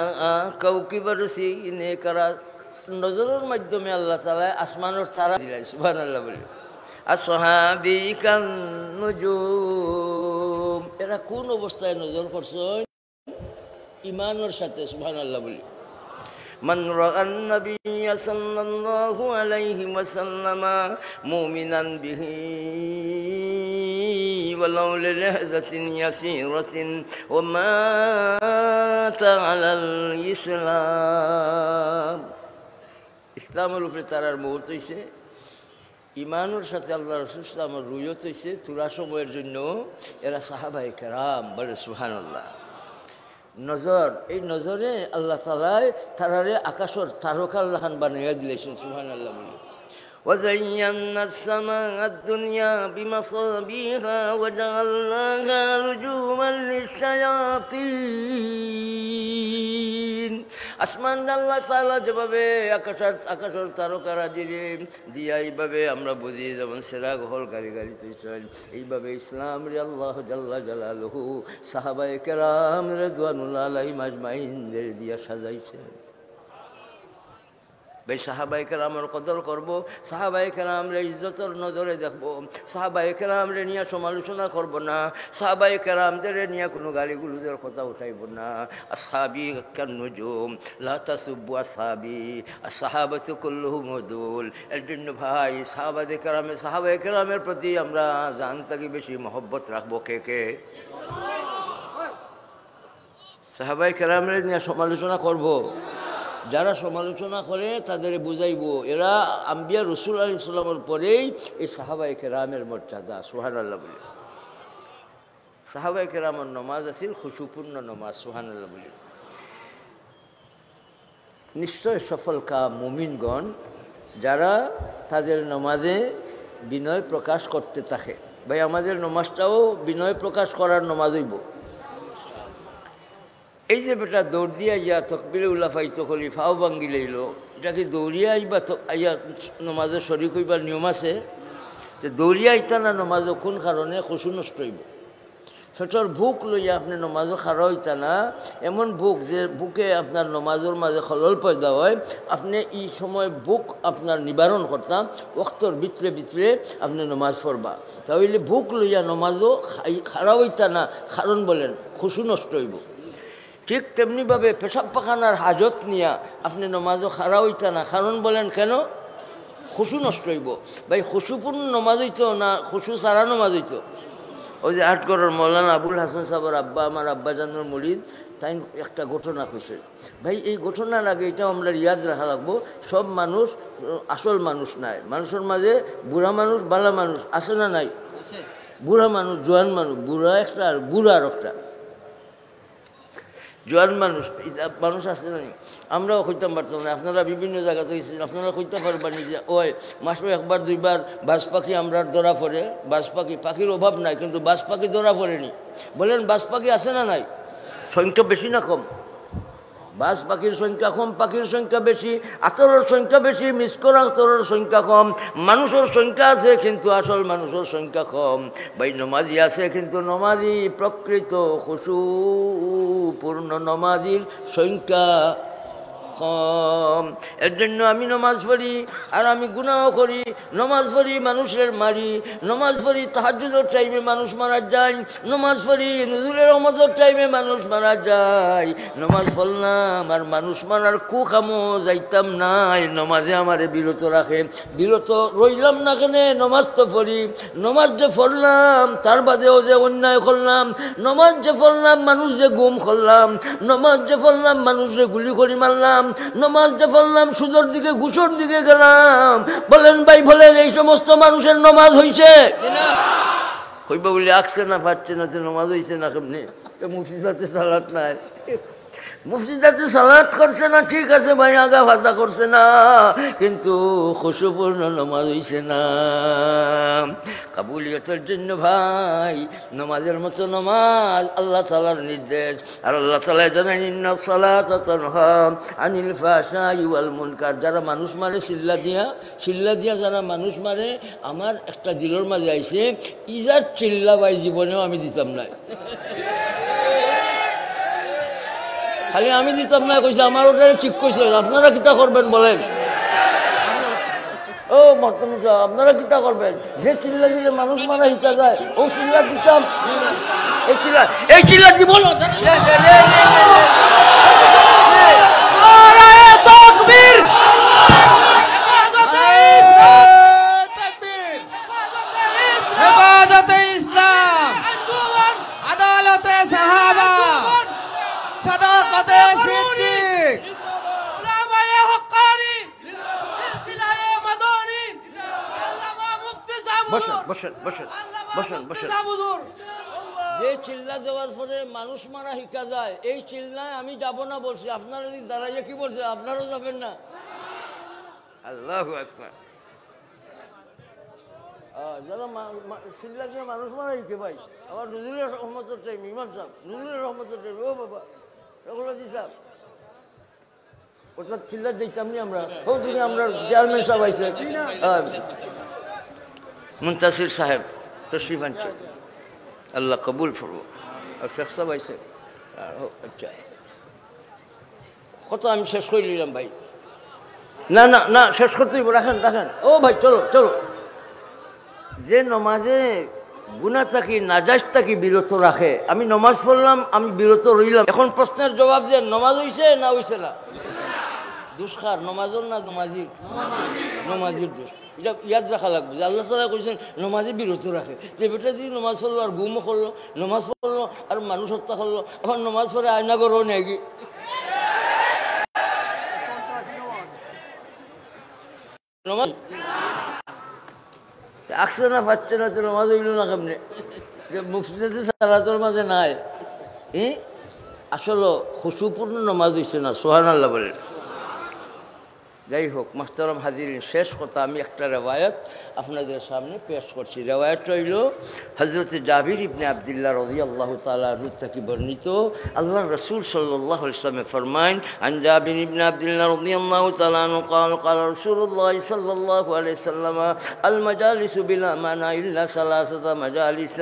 কাউকিবার সিনে কারা নজরের মাধ্যমে আল্লাহ তাআলা আসমানের তারা দিলেন সুবহানাল্লাহ বলে। আসহাবি কান নুজুম এরা কোন অবস্থায় নজর করছেন? ইমানের সাথে, সুবহানাল্লাহ বলি। من رأى النبي صلى الله عليه وسلم مؤمنا به ولو للحظة يسيرة ومات على الإسلام ইসলামের উপরে তারার মৌত হয়েছে, ইমানের সাথে আল্লাহ রাসূল ইসলামের রুয়ত হয়েছে, তুলা সময়ের জন্য এরা সাহাবায়ে কেরাম, বলে সুবহানাল্লাহ। নজর, এই নজরে আল্লাহ তাআলা তারারে আকাশের তারকা লাহান বানাইয়া দিলেছেন, সুবহানাল্লাহ বলি। وزينا السماء الدنيا بمصابيح وجعلناها رجوما للشياطين আসমান আল্লাহ তাআলা যেভাবে আকাশের তারকারাজিরে দিয়া এইভাবে আমরা বুঝি, যেমন সেরা গহল গাড়ি গাড়ি তৈছেন, এইভাবে ইসলাম রে আল্লাহ জাল্লা জালালুহু সাহাবায়ে কেরাম রিদওয়ানুল্লাহ আলাইহিম আজমাইনদের দিয়া সাজাইছেন। ভাই সাহাবায়ে কেরামের কদর করবো, সাহাবায়ে কেরামরে ইজ্জতের নজরে দেখবো, সাহাবায়ে কেরামরে নিয়ে সমালোচনা করব না, সাহাবায়ে কেরামদের নিয়ে কোনো গালিগুলোদের কথা উঠাইব না। আসহাবি কান্নুজুম লা তাসুব্বু আসহাবি আসহাবাতু কুল্লুহুম উদুল। এর জন্য ভাই সাহাবায়ে কেরামের প্রতি আমরা জান থেকে বেশি মহব্বত রাখবো। কে কে সাহাবায়ে কেরামরে নিয়ে সমালোচনা করব? যারা সমালোচনা করে তাদের বুঝাইব এরা আম্বিয়া রসুল আলাইহিস সালামের পরেই এই সাহাবায়ে কেরামের মর্যাদা, সুবহানাল্লাহ বলি। সাহাবায়ে কেরামের নমাজ আছিল খুশুপূর্ণ নমাজ, সুবহানাল্লাহ বলি। নিশ্চয় সফল কাম মুমিনগণ যারা তাদের নমাজে বিনয় প্রকাশ করতে থাকে। ভাই আমাদের নমাজটাও বিনয় প্রকাশ করার নমাজ হইব। এই যে বেটা দৌড় দিয়া ইয়া তকবিরে উল্লা ফাইতো করি ফাও ভাঙ্গি লইল, এটা কি দৌড়িয়া আইবা আইয়া নমাজে শরীক হইবার নিয়ম আছে? যে দৌড়িয়া আইতা না নমাজও কোন কারণে খুশু নষ্ট হইব। সেটার বুক লইয়া আপনি নমাজও খারা হইতা না, এমন বুক যে বুকে আপনার নমাজের মাঝে খলল পয়দা হয়, আপনি এই সময় বুক আপনার নিবারণ করতাম, ওক্তর ভিতরে ভিতরে আপনি নমাজ পড়বা। তাহলে বুক লইয়া নমাজও খারা হইতা না, কারণ বলেন খুশু নষ্ট হইব। ঠিক তেমনিভাবে পেশাব পাখানার হাজত নিয়া আপনি নমাজও খারা হইতা না, কারণ বলেন কেন? খুশু নষ্ট হইব। ভাই খুশুপূর্ণ নমাজ হইতো না খুশু সারা নমাজ হইতো? ওই যে আটগড়ের মৌলানা আবুল হাসান সাহেবের আব্বা, আমার আব্বা জানুর মুরিদ, তাই একটা ঘটনা কইছে। ভাই এই ঘটনার আগে এটাও আমরা ইয়াদ রাখা লাগবো, সব মানুষ আসল মানুষ নাই, মানুষের মাঝে বুড়া মানুষ বালা মানুষ আছে না নাই? বুড়া মানুষ জোয়ান মানুষ, বুড়া একটা আর বুড়া আর একটা, জোয়ান মানুষ আছে না? আমরাও কইতাম পারতাম না, আপনারা বিভিন্ন জায়গাতে গেছেন, আপনারা কইতে পারবেন যে ওই মাসে একবার দুইবার বাজ পাখি আমরা ধরা পড়ে, বাজ পাখি, পাখির অভাব নাই কিন্তু বাজ পাখি ধরা পড়েনি। বলেন বাজ পাখি আছে না নাই? সংখ্যা বেশি না কম? বাজ পাখির সংখ্যা কম, পাখির সংখ্যা বেশি, আতরের সংখ্যা বেশি, মিসকর আতরের সংখ্যা কম। মানুষের সংখ্যা আছে কিন্তু আসল মানুষের সংখ্যা কম। ভাই নমাজি আছে কিন্তু নমাজি প্রকৃত খুশু পূর্ণ নমাজির সংখ্যা কম। এর জন্য আমি নমাজ পড়ি আর আমি গুনাহ করি, নমাজ পড়ি মানুষের মারি, নমাজ পড়ি তাহাজ্জুদের টাইমে মানুষ মারা যায়, নমাজ পড়ি নুজুলের রহমতের টাইমে মানুষ মারা যায়। নমাজ পড়লাম আর মানুষ মারার কুকামও যাইতাম নাই, নমাজে আমারে বিরত রাখে। বিরত রইলাম না কেন? নমাজ তো পড়ি, নমাজ যে পড়লাম তার বাদেও যে অন্যায় করলাম, নমাজ যে পড়লাম মানুষ যে গুম করলাম, নমাজ যে পড়লাম মানুষ যে গুলি করি মারলাম, নমাজ যে পড়লাম সুদের দিকে ঘুষের দিকে গেলাম। বলেন ভাই বলেন এই সমস্ত মানুষের নমাজ হইছে? হইবা বলে আসছে না, পারছে না, যে নমাজ হইছে না কেমনি? মুফতিদাতে সালাত নাই, মুফতিদাতে সালাত করছে না, ঠিক আছে ভাই আগা ভাতা করছে না, কিন্তু খুশুপূর্ণ নমাজ হইছে না। কাবুলিয়তের জন্য ভাই নমাজের মতো নমাজ আল্লাহ তাআলার নির্দেশ। আর আল্লাহ তাআলা জানেন ইন্নাস সালাতা তানহা আনিল ফাহশাই ওয়াল মুনকার। যারা মানুষ মারে চিল্লা দিয়া যারা মানুষ মারে, আমার একটা দিলের মাঝে আইছে ইজার চিল্লা ভাই জীবনেও আমি দিতাম না, খালি আমি দিতাম না কইছে, আমার ওটা ঠিক কইছে। আপনারা কিতা করবেন বলেন? ও মহতরম সাহেব, আপনারা কিতা করবেন? যে চিল্লা দিলে মানুষ মারা হিতা যায়, ও চিল্লা দিতাম। এই চিল্লা দিব না। হেফাজতে ইসলাম, আদালতে সাহাবা, সাদাকতে সিদ্দিক, উলামায়ে হক্কানি, সিলসিলায়ে মাদানি, আল্লামা মুফতি সাবুর। বসেন বসেন বসেন বসেন বসেন। যে চিল্লা দেওয়ার পরে মানুষ মারা শিখা যায়, এই চিল্লায় আমি যাব না বলছি। আপনারা দাঁড়াইয়া কি বলছে? আপনারাও যাবেন না? আল্লাহু আকবার। যারা চিল্লা দিয়ে মানুষ মারা শিখে ভাই, আবার নজরুলের রহমতের টাইম, ইমাম সাহেব নজরুলের রহমতের টাইম, ও বাবা রঘুরাজি সাহেব ওটা চিল্লা দেখতাম নি আমরা। ওদিকে আমরা চেয়ারম্যান সাহেব আইসে, মুনতাসির সাহেব তশরিফ আনছে, আল্লাহ কবুল করবো। আর শেখ সাহেব আইসে। আচ্ছা, কত আমি শেষ করে নিলাম ভাই। না না না, শেষ করতেই রাখেন রাখেন। ও ভাই চলো চলো। যে নমাজে গুনাহ থাকি নাজায়েজ থাকি বিরত রাখে, আমি নমাজ পড়লাম, আমি বিরত রইলাম। এখন প্রশ্নের জবাব দেন, নমাজ হইছে না হইছে না? দুষ্কার নমাজের না নমাজির? নমাজির দোষ। এটা ইয়াদ রাখা লাগবে যে আল্লাহ তাআলা কইছেন নমাজে বিরত রাখে। যে বেটা যদি নমাজ পড়লো আর গুমও করলো, নমাজ পড়লো আর মানুষ হত্যা করলো, আবার নমাজ পড়ে আয়না করো নাকি? নমাজ আসছে না পাচ্ছে না, তো নমাজ হইল না কেমনে? মুফতি সালাতের মাঝে নাই, আসলে খুশুপূর্ণ নমাজ হইছে না। সুবহানাল্লাহ বলেন। যাই হোক মুহতারাম হাজিরিন, শেষ কথা আমি একটা রেওয়ায়ত আপনাদের সামনে পেশ করছি। রেওয়ায়তটা হইল হযরত জাবির ইবনে আব্দুল্লাহ রাদিয়াল্লাহু তাআলা আনহু থেকে বর্ণিত। আল্লাহ রাসূল সাল্লাল্লাহু আলাইহি ওয়াসাল্লাম ফরমান, আন জাবির ইবনে আব্দুল্লাহ রাদিয়াল্লাহু তাআলা আনহু قال قال رسول الله صلى الله عليه وسلم المجالس بلا معنى الا ثلاثه مجالس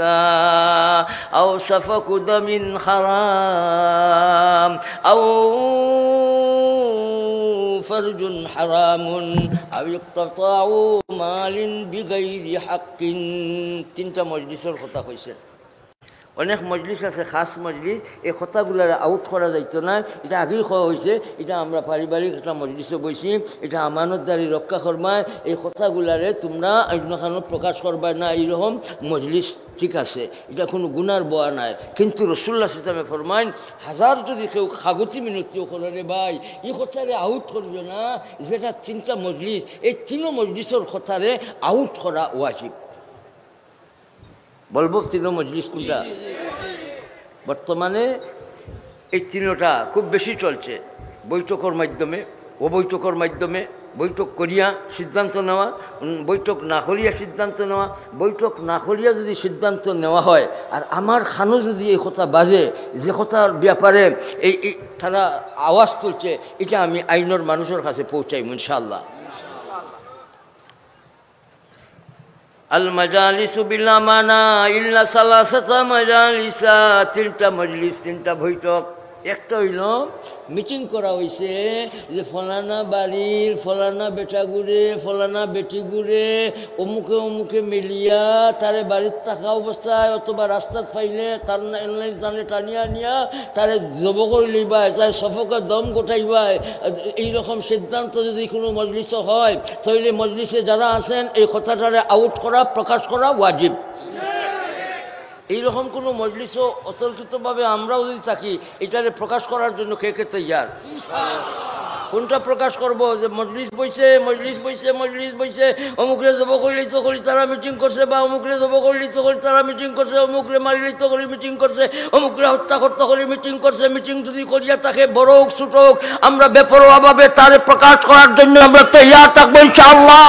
او سفك دم حرام او فرج حرام أو يقتطع مال بغير حق। তিনটা মজলিসের কথা কইছে। অনেক মজলিস আছে, খাস মজলিস, এই কথাগুলার আউট করা যাইতো না। এটা আগেই খাওয়া হয়েছে। এটা আমরা পারিবারিক একটা মজলিসে বইছি, এটা আমানতদারি রক্ষা করবায়। এই কথাগুলারে তোমরা অন্যখানে প্রকাশ করবা না, এইরকম মজলিস ঠিক আছে, এটা কোনো গুনার বোয়া নাই। কিন্তু রাসূলুল্লাহ সাল্লাল্লাহু আলাইহি ওয়াসাল্লাম ফরমাইন, হাজার যদি কেউ কাগজি মিনতিও করে রে ভাই, এই কথারে আউট করবে না। যেটা তিনটা মজলিস, এই তিনও মজলিসের কথারে আউট করা ওয়াজিব। বলবো তিনও মজলিস কোনটা? বর্তমানে এই তিনটা খুব বেশি চলছে। বৈঠকের মাধ্যমে, অবৈঠকের মাধ্যমে, বৈঠক করিয়া সিদ্ধান্ত নেওয়া, বৈঠক না করিয়া সিদ্ধান্ত নেওয়া, বৈঠক না করিয়া যদি সিদ্ধান্ত নেওয়া হয়, আর আমার খানো যদি এই কথা বাজে, যে কথার ব্যাপারে এই তারা আওয়াজ তুলছে, এটা আমি আইনের মানুষের কাছে পৌঁছাই ইনশাআল্লাহ। আল মাজালিসু বিল আমানা ইল্লা সালাসাতা মাজালিসা, তিনটা মজলিস, তিনটা বৈঠক। একটা হইল মিটিং করা হয়েছে যে ফলানা বাড়ির ফলানা বেটা গুড়ে, ফলানা বেটি গুড়ে অমুকে অমুকে মিলিয়া তারে বাড়ির থাকা অবস্থায় অথবা রাস্তাত পাইলে তার টানে টানিয়া নিয়া তারে জব করে লইবায়, তার সফকে দম গোটাইবায়। এইরকম সিদ্ধান্ত যদি কোনো মজলিসে হয়, তাহলে মজলিসে যারা আছেন এই কথাটারে আউট করা, প্রকাশ করা ওয়াজিব। এইরকম কোনো মজলিসও অতর্কিতভাবে আমরাও যদি থাকি, এটারে প্রকাশ করার জন্য কে কে তৈয়ার? কোনটা প্রকাশ করব? যে মজলিস বইছে, মজলিস বইছে, মজলিস বইছে, অমুকরে জব করলিত করি তারা মিটিং করছে, বা অমুকরে জব করলিত করি তারা মিটিং করছে, অমুকরে মারিলিত করে মিটিং করছে, অমুকরে হত্যা করতে করে মিটিং করছে। মিটিং যদি করিয়া থাকে, বড় হোক ছোট হোক, আমরা বেপরোয়াভাবে তারে প্রকাশ করার জন্য আমরা তৈয়ার থাকবো ইনশাআল্লাহ।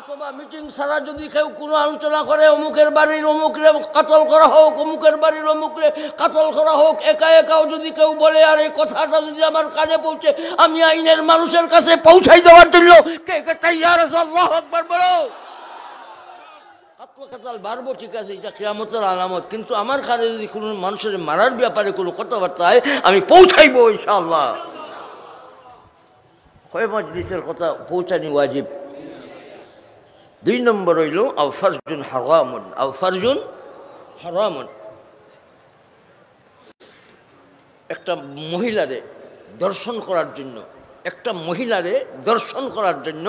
অথবা মিটিং ছাড়া যদি কেউ কোনো আলোচনা করে, অমুকের বাড়ির অমুকরে কাতল করা হোক, অমুকের বাড়ির অমুকরে কাতল করা হোক, একা একাও যদি কেউ বলে, আর এই কথাটা যদি আমার কানে পৌঁছে, আমি আইনের মানুষের কাছে পৌঁছাই দেওয়ার জন্য কে কে তৈয়ার আছে? আল্লাহু আকবার বলো। আত্মকাতাল বাড়বো, ঠিক আছে, এটা কিয়ামতের আলামত। কিন্তু আমার কানে যদি কোনো মানুষের মারার ব্যাপারে কোনো কথাবার্তা হয়, আমি পৌঁছাইবো ইনশাআল্লাহ। কয় মজলিসের কথা পৌঁছানি ওয়াজিব? দুই নম্বর হইল আও ফারজুন হারামুন, আও ফারজুন হারামুন। একটা মহিলারে দর্শন করার জন্য, একটা মহিলারে দর্শন করার জন্য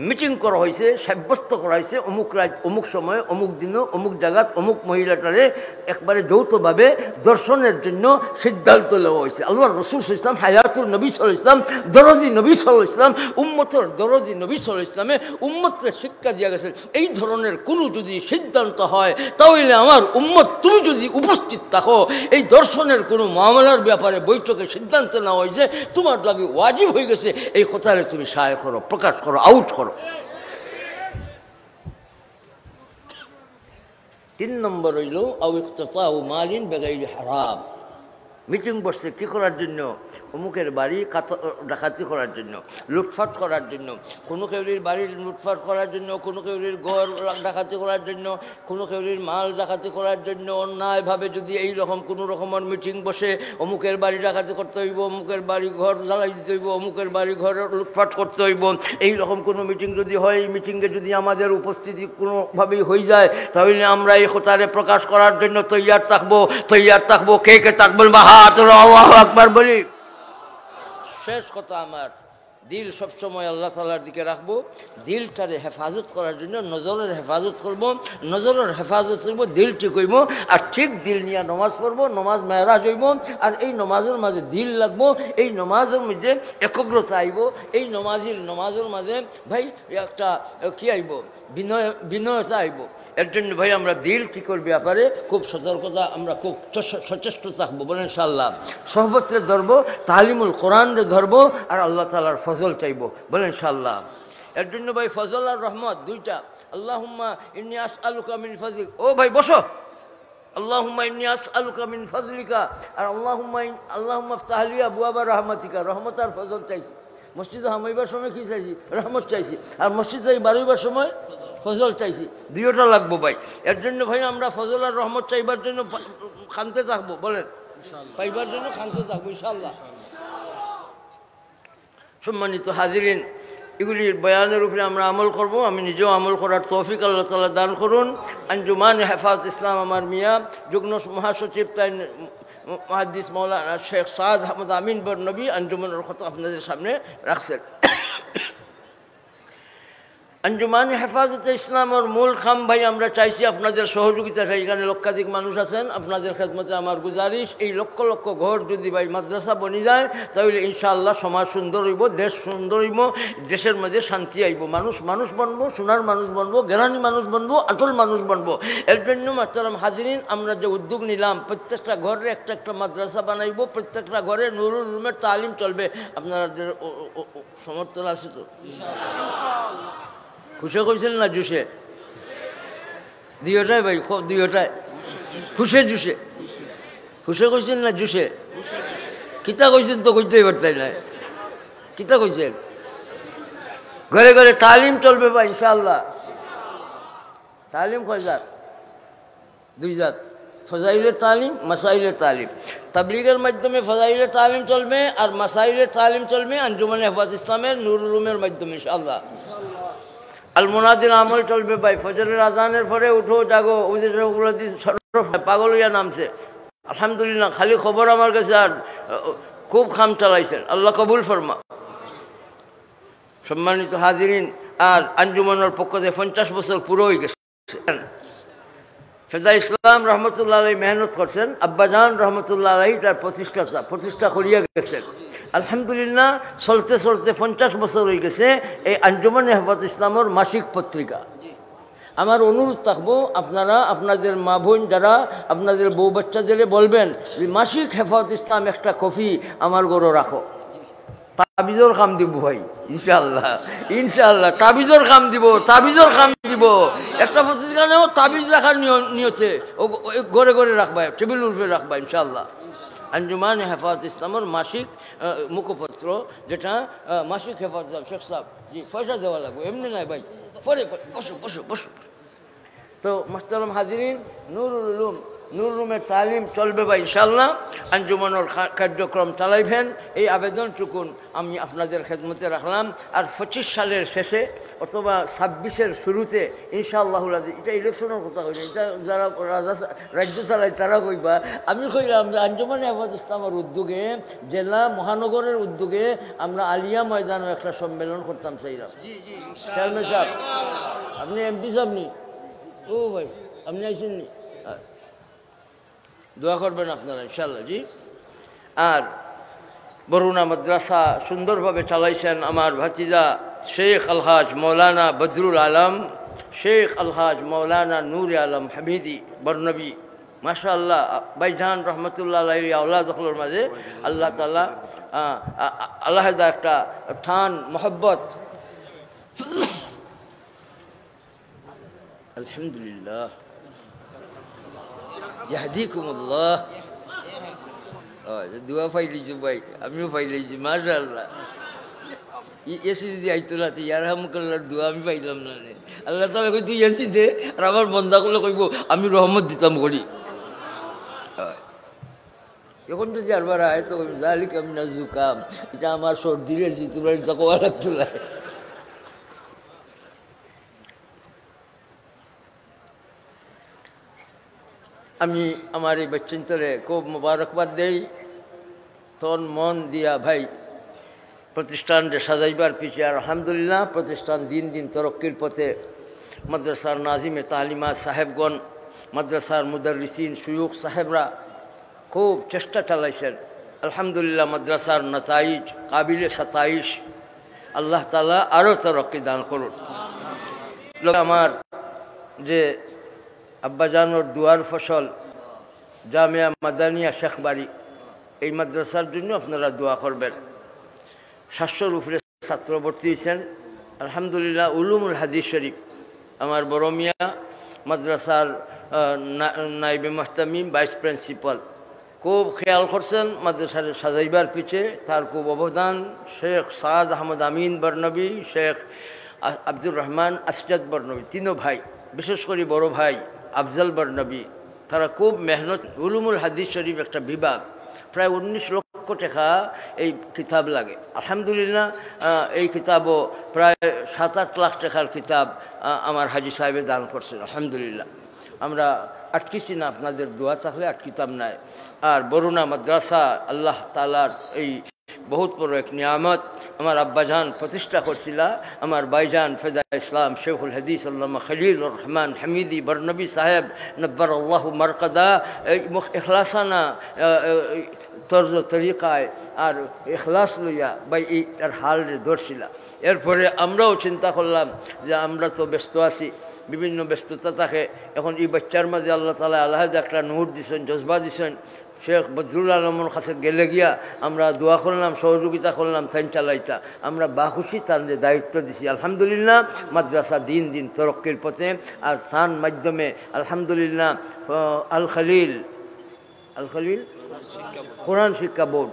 মিটিং করা হয়েছে, সাব্যস্ত করা হয়েছে অমুক রাত অমুক সময়ে অমুক দিনও অমুক জায়গাত অমুক মহিলাটারে একবারে যৌথভাবে দর্শনের জন্য সিদ্ধান্ত নেওয়া হয়েছে। আল্লাহ রসুল সাল্লাল্লাহু আলাইহি ওয়াসাল্লাম, হায়াতুল নবী সাল্লাল্লাহু আলাইহি ওয়াসাল্লাম, দরদি নবী সাল্লাল্লাহু আলাইহি ওয়াসাল্লাম, উম্মতের দরদি নবী সাল্লাল্লাহু আলাইহি ওয়াসাল্লামে উম্মতকে শিক্ষা দিয়া গেছে, এই ধরনের কোনো যদি সিদ্ধান্ত হয় তাহলে আমার উম্মত তুমি যদি উপস্থিত থাকো, এই দর্শনের কোনো মামলার ব্যাপারে বৈঠকে সিদ্ধান্ত নেওয়া হয়েছে, তোমার লাগে ওয়াজিব হয়ে গেছে, এই কথারে তুমি সায় করো, প্রকাশ করো, আউট করো। 3 নম্বর হইল আও ইকতাতাউ মালিন বিগাইরি হারাম। মিটিং বসছে কী করার জন্য? অমুকের বাড়ি ডাকাতি করার জন্য, লুটফাট করার জন্য, কোনো কেউরির বাড়ি লুটফাট করার জন্য, কোনো কেউরির ঘর ডাকাতি করার জন্য, কোনো কেউরির মাল ডাকাতি করার জন্য। অন্যায়ভাবে যদি এই রকম কোনো রকমের মিটিং বসে, অমুকের বাড়ি ডাকাতি করতে হইব, অমুকের বাড়ি ঘর জ্বালাই দিতে হইব, অমুকের বাড়ি ঘর লুটফাট করতে হইব, এই রকম কোনো মিটিং যদি হয়, এই মিটিংয়ে যদি আমাদের উপস্থিতি কোনোভাবেই হয়ে যায়, তাহলে আমরা এই কথারে প্রকাশ করার জন্য তৈয়ার থাকবো, তৈয়ার থাকবো। কে কে থাকবেন বা আল্লাহু আকবার বলি। শেষ কথা, আমার দিল সবসময় আল্লাহ তাআলার দিকে রাখবো, দিলটারে হেফাজত করার জন্য নজরের হেফাজত করব, নজরের হেফাজত করব, দিল ঠিক হইব, আর ঠিক দিল নিয়ে নমাজ পড়বো, নমাজ মেহরাজ হইব, আর এই নমাজের মাঝে দিল লাগবো, এই নমাজের মধ্যে একগ্রতা আইব, এই নমাজের মাঝে ভাই একটা কি আইব, বিনয়তা আইব। এর জন্য ভাই আমরা দিল ঠিকর ব্যাপারে খুব সতর্কতা, আমরা খুব সচেষ্ট থাকবো, বলেন ইনশাআল্লাহ। সহবতে ধরবো, তালিমুল কোরআনরে ধরবো, আর আল্লাহ তাআলার ফজল চাইব, বলেন ইনশাআল্লাহ। এর জন্য ভাই ফজল আর রহমত দুইটা। আল্লাহুম্মা ইন্নী আসআলুকা মিন ফাজলিক, ও ভাই বসো, আল্লাহুম্মা ইন্নী আসআলুকা মিন ফাজলিকা, আর আল্লাহুম্মা ইফতাহ লি আবওয়াবা রাহমাতিকা। রহমত আর ফজল চাইছি। মসজিদে হামাইবার সময় কি চাইছি? রহমত চাইছি। আর মসজিদে বাড়িবার সময় ফজল চাইছি। দুইটা লাগবো ভাই। এর জন্য ভাই আমরা ফজল আর রহমত চাইবার জন্য খানতে থাকবো, বলেন পাইবার জন্য খানতে থাকবো ইনশাআল্লাহ। সম্মানিত হাজিরিন, এগুলির বয়ানের উপরে আমরা আমল করব। আমি নিজেও আমল করার তৌফিক আল্লাহ তাআলা দান করুন। আঞ্জুমান হেফাজত ইসলাম আমার মিয়া, যুগ্ম মহাসচিব তাই মুহাদ্দিস মাওলানা শেখ সাদ আহমদ আমিন বরনবী আঞ্জুমানের কথা আপনাদের সামনে রাখছেন। আঞ্জুমান হেফাজতে ইসলামের মূল খাম ভাই আমরা চাইছি আপনাদের সহযোগিতা চাই। এখানে লক্ষাধিক মানুষ আছেন, আপনাদের খেদমতে আমার গুজারিশ, এই লক্ষ লক্ষ ঘর যদি ভাই মাদ্রাসা বনি যায়, তাহলে ইনশাআল্লাহ সমাজ সুন্দর হইব, দেশ সুন্দর হইব, দেশের মধ্যে শান্তি আইব, মানুষ বনবো, সোনার মানুষ বনবো, জ্ঞানী মানুষ বনবো, আসল মানুষ বনবো। এর জন্য মাহতারাম হাজিরিন, আমরা যে উদ্যোগ নিলাম, প্রত্যেকটা ঘরে একটা একটা মাদ্রাসা বানাইব, প্রত্যেকটা ঘরে নুরুল উলুমের তালিম চলবে। আপনাদের সমর্থন আছে তো? খুশে কইছেন না জুসে? দুইটাই ভাই, দুইটাই খুশে জুসে। খুশে কইছেন না জুসে? কিতা কইছেন তো কইতেই পারতাই না। কিতা কইছেন? ঘরে ঘরে তালিম চলবে ভাই ইনশাআল্লাহ। তালিম কয় জাত? 2 জাত, ফজাইলের তালিম, মাসাইলের তালিম। তাবলীগের মাধ্যমে ফজাইলের তালিম চলবে, আর মাসাইলের তালিম চলবে আঞ্জুমান হেফাজত ইসলামের নুরুল উলুমের মাধ্যমে ইনশাআল্লাহ। আল মুনাদির আমল চলবে ভাই। ফজরের আজানের পরে উঠো, জাগো, পাগল হইয়া নামছে। আলহামদুলিল্লাহ, খালি খবর আমার কাছে, আর খুব খাম চালাইছেন, আল্লাহ কবুল ফরমা। সম্মানিত হাজিরিন, আর আঞ্জুমানের পক্ষ থেকে 50 বছর পুরো হয়ে গেছে। ফেদা ইসলাম রহমতুল্লাহ আলাই মেহনত করছেন, আব্বাজান রহমতুল্লাহ আলাই তার প্রতিষ্ঠা করিয়া গেছেন। আলহামদুলিল্লাহ, চলতে চলতে 50 বছর হয়ে গেছে এই আঞ্জুমান হেফাজত ইসলামের মাসিক পত্রিকা। আমার অনুরোধ থাকবো, আপনারা আপনাদের মা বোন যারা আপনাদের বউ বাচ্চাদের বলবেন যে মাসিক হেফাজত ইসলাম একটা কপি আমার গরো রাখো। তাবিজর কাম দিব ভাই ইনশাআল্লাহ, ইনশাআল্লাহ তাবিজর কাম দিব, তাবিজর কাম দিব। একটা পত্রিকা নেও, তাবিজ রাখার নিয়তে ঘরে ঘরে রাখবা, টেবিল উপরে রাখবা ইনশাআল্লাহ। আঞ্জুমান হেফাজত ইসলামের মাসিক মুখপত্র, যেটা মাসিক হেফাজত শেখ সাহেব, জি পয়সা দেওয়া লাগবে, এমনি নাই ভাই, পরে বসো বসো বসো। তো মুহতারাম হাজিরিন, নুরুল উলুম নূর রুমের তালিম চলবে বা ইনশাল্লাহ আঞ্জুমানোর কার্যক্রম চালাইবেন, এই আবেদনটুকুন আমি আপনাদের খেদমতে রাখলাম। আর 25 সালের শেষে অথবা 26-এর শুরুতে ইনশাআল্লাহ, এটা ইলেকশনের কথা কইনি, এটা যারা রাজ্য চালায় তারা কইবা, আমি কইলাম যে আঞ্জুমানে আহমদ ইসলামের উদ্যোগে, জেলা মহানগরের উদ্যোগে আমরা আলিয়া ময়দানে একটা সম্মেলন করতাম চাইলাম। চেয়ারম্যান সাহেব, আপনি এমপি সাহেব নি? ও ভাই, আপনি আইসেন নি? দোয়া করবেন আপনারা ইনশাল্লাহ। জি, আর বরুণা মাদ্রাসা সুন্দরভাবে চালাইছেন আমার ভাতিজা শেখ আলহাজ মৌলানা বদরুল আলম, শেখ আলহাজ মৌলানা নূর আলম হামিদি বর্নবী, মাশাআল্লাহ ভাইজান রহমতুল্লাহ আলাইহি আওলাদ হলোর মাঝে আল্লাহ তাআলা আলাদা একটা ঠান মহব্বত। আলহামদুলিল্লাহ, ইয়াহদিকুমুল্লাহ। দোয়া পাইলিছি ভাই, আমিও পাইলাইছি মাশাআল্লাহ। এসে যদি আইতলা তো ইয়ারহামুকাল্লাহর দোয়া আমি পাইলাম না। আল্লাহ তাআলা কই তুই এসি দে, আর আমার বন্দাগুলো কইব আমি রহমত দিতাম করি। এখন যদি আরবার আয় তো জালিক আমি না জুকাম, এটা আমার সর্দির এসি, তোমরা এটা কোয়া লাগতো না। আমি আমার এই বাচ্চিন্তরে খুব মোবারকবাদ দেই, তন মন দিয়া ভাই প্রতিষ্ঠানটা সাজাইবার পিছিয়ে। আর আলহামদুলিল্লাহ প্রতিষ্ঠান দিন দিন তরক্কির পথে। মাদ্রাসার নাজিমে তালিমাত সাহেবগণ, মাদ্রাসার মুদাররিসিন শুয়ুখ সাহেবরা খুব চেষ্টা চালাইছেন। আলহামদুলিল্লাহ মাদ্রাসার নতাইজ কাবিলে সাতাইশ, আল্লাহ তাআলা আরও তরক্কি দান করুন। আমার যে আব্বাজানোর দুয়ার ফসল জামিয়া মাদানিয়া শেখবাড়ি, এই মাদ্রাসার জন্য আপনারা দোয়া করবেন। 700-র উপরে ছাত্র ভর্তি হয়েছেন আলহামদুলিল্লাহ। উলুমুল হাদিস শরীফ আমার বড় মিয়া মাদ্রাসার নাইবে মুহতামিম ভাইস প্রিন্সিপাল খুব খেয়াল করছেন মাদ্রাসার সাজাইবার পিছে, তার খুব অবদান। শেখ সাদ আহমদ আমিন বর্নবী, শেখ আব্দুর রহমান আসজাদ বর্নবী, তিনও ভাই, বিশেষ করে বড় ভাই আফজল বর্নবী, তারা খুব মেহনত। উলুমুল হাদিস শরীফ একটা বিভাগ, প্রায় 19 লক্ষ টাকা এই কিতাব লাগে। আলহামদুলিল্লাহ এই কিতাবও প্রায় 7-8 লাখ টাকার কিতাব আমার হাজি সাহেবে দান করছেন। আলহামদুলিল্লাহ আমরা আটকিছি না, আপনাদের দোয়া থাকলে আটকিতাম নাই। আর বরুণা মাদ্রাসা আল্লাহ তাআলার এই বহুত বড় এক নিয়ামত। আমার আব্বাজান প্রতিষ্ঠা করছিল, আমার ভাইজান ফেদা ইসলাম শেখুল হাদিস আল্লামা খলিলুর রহমান হামিদি বর্নবী সাহেব নব্বর আল্লাহ মারকাদা, ইখলাসানা তর্জ তরিকায় আর ইখলাস লইয়া ভাই এইটার হাল ধরছিল। এরপরে আমরাও চিন্তা করলাম যে আমরা তো ব্যস্ত আছি, বিভিন্ন ব্যস্ততা থাকে। এখন এই বাচ্চার মাঝে আল্লাহ তাআলা আলাদা একটা নূর দিছেন, জজবা দিছেন। শেখ বদরুল আলমের কাছে গেলে গিয়া আমরা দোয়া করলাম, সহযোগিতা করলাম, তাই চালাইতা। আমরা বাখুশি তার দায়িত্ব দিছি। আলহামদুলিল্লাহ মাদ্রাসা দিন দিন তরক্কির পথে। আর তার মাধ্যমে আলহামদুলিল্লাহ আল খলিল কোরআন শিক্ষা বোর্ড,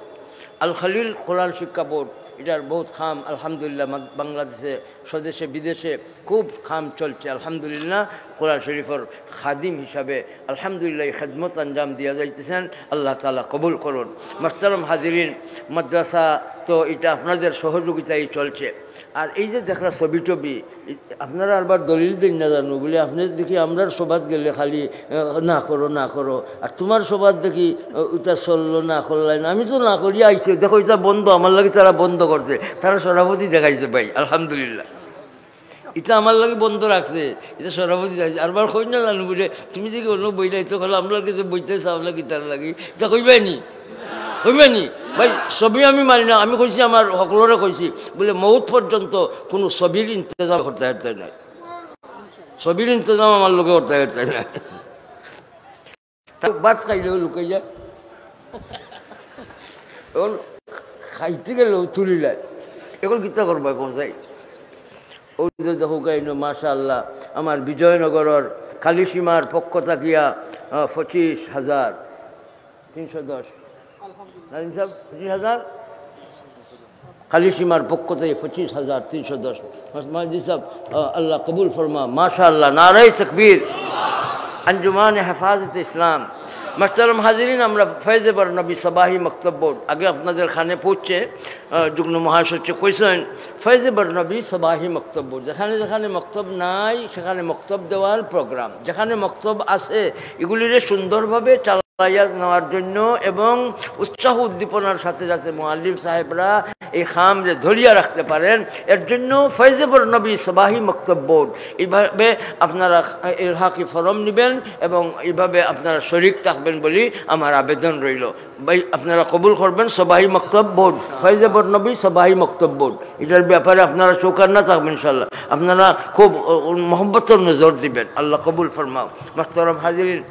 আল খলিল কোরআন শিক্ষা বোর্ড, এটার বহুত খাম আলহামদুলিল্লাহ বাংলাদেশে স্বদেশে বিদেশে খুব খাম চলছে। আলহামদুলিল্লাহ কোরআন শরীফের খাদিম হিসাবে আলহামদুলিল্লাহ খেদমত আঞ্জাম দিয়া যাইতেছেন। আল্লাহ তাআলা কবুল করুন। মোহতারাম হাজিরিন, মাদ্রাসা তো এটা আপনাদের সহযোগিতাই চলছে। আর এই যে দেখরা ছবি টবি আপনারা আবার দলিল দিন না জানো বলে আপনার দেখি আমরার সবাদ গেলে খালি না করো না করো, আর তোমার সবাদ দেখি ওইটা চললো না করলাই না। আমি তো না করি আইসে, দেখো এটা বন্ধ, আমার লাগে তারা বন্ধ করছে, তারা সভাপতি দেখাইছে ভাই আলহামদুলিল্লাহ। এটা আমার লাগে বন্ধ রাখছে, এটা সভাপতি দেখাইছে। আরবার কই না জানো বলে তুমি দেখি অন্য বইটাই তো খালো আমরা কিন্তু বইতে চাওলা কি তার লাগে, এটা কইবাইনি হইবানি ভাই। ছবি আমি মানি না, আমি কইছি আমার সকলরে কইছি বলে মৌত পর্যন্ত কোনো ছবির ইন্তজাম করতে হতে নাই, ছবির ইন্তজাম আমার লোকে করতে হতে নাই। বাস খাইলেও লুকাই যায়, এখন খাইতে গেলেও তুলি যায়। এখন কিতা করবা কোথায়? ওই যে দেখো গাইন মাশাআল্লাহ আমার বিজয়নগরের খালিসীমার পক্ষ থাকিয়া 25,310 25,000 খালিসীমার পক্ষ থেকে 25,310 মাসমাজি সাহেব আল্লাহ কবুল ফরমা মাশাআল্লাহ। নারায়ে তাকবীর। আঞ্জুমান হেফাজত ইসলাম মাহতারাম হাজিরিন, আমরা ফয়েজে বরনবী সবাহি মক্তব বোর্ড আগে আপনাদের খানে পৌঁছে যুগ্ম মহাসচিব কইছেন ফয়েজে বরনবী সবাহি মক্তব বোর্ড, যেখানে যেখানে মক্তব নাই সেখানে মক্তব দেওয়ার প্রোগ্রাম, যেখানে মক্তব আছে এগুলিরে সুন্দরভাবে চালাইয়া নেওয়ার জন্য এবং উৎসাহ উদ্দীপনার সাথে যাতে মুআল্লিম সাহেবরা এই খামরে ধরিয়া রাখতে পারেন, এর জন্য ফয়েজে বরনবী সবাহি মক্তব বোর্ড এইভাবে আপনারা ইলহাকি ফরম নেবেন এবং এইভাবে আপনারা শরীক থাকবেন বলে আমার আবেদন রইল। ভাই আপনারা কবুল করবেন সবাহি মক্তব বোর্ড, ফয়েজে বরনবী সবাহি মক্তব বোর্ড, এটার ব্যাপারে আপনারা চৌকান্না থাকবেন ইনশাল্লাহ। আপনারা খুব মহব্বতের নজর দিবেন, আল্লাহ কবুল ফরমাও। মাহতারাম হাজিরিন,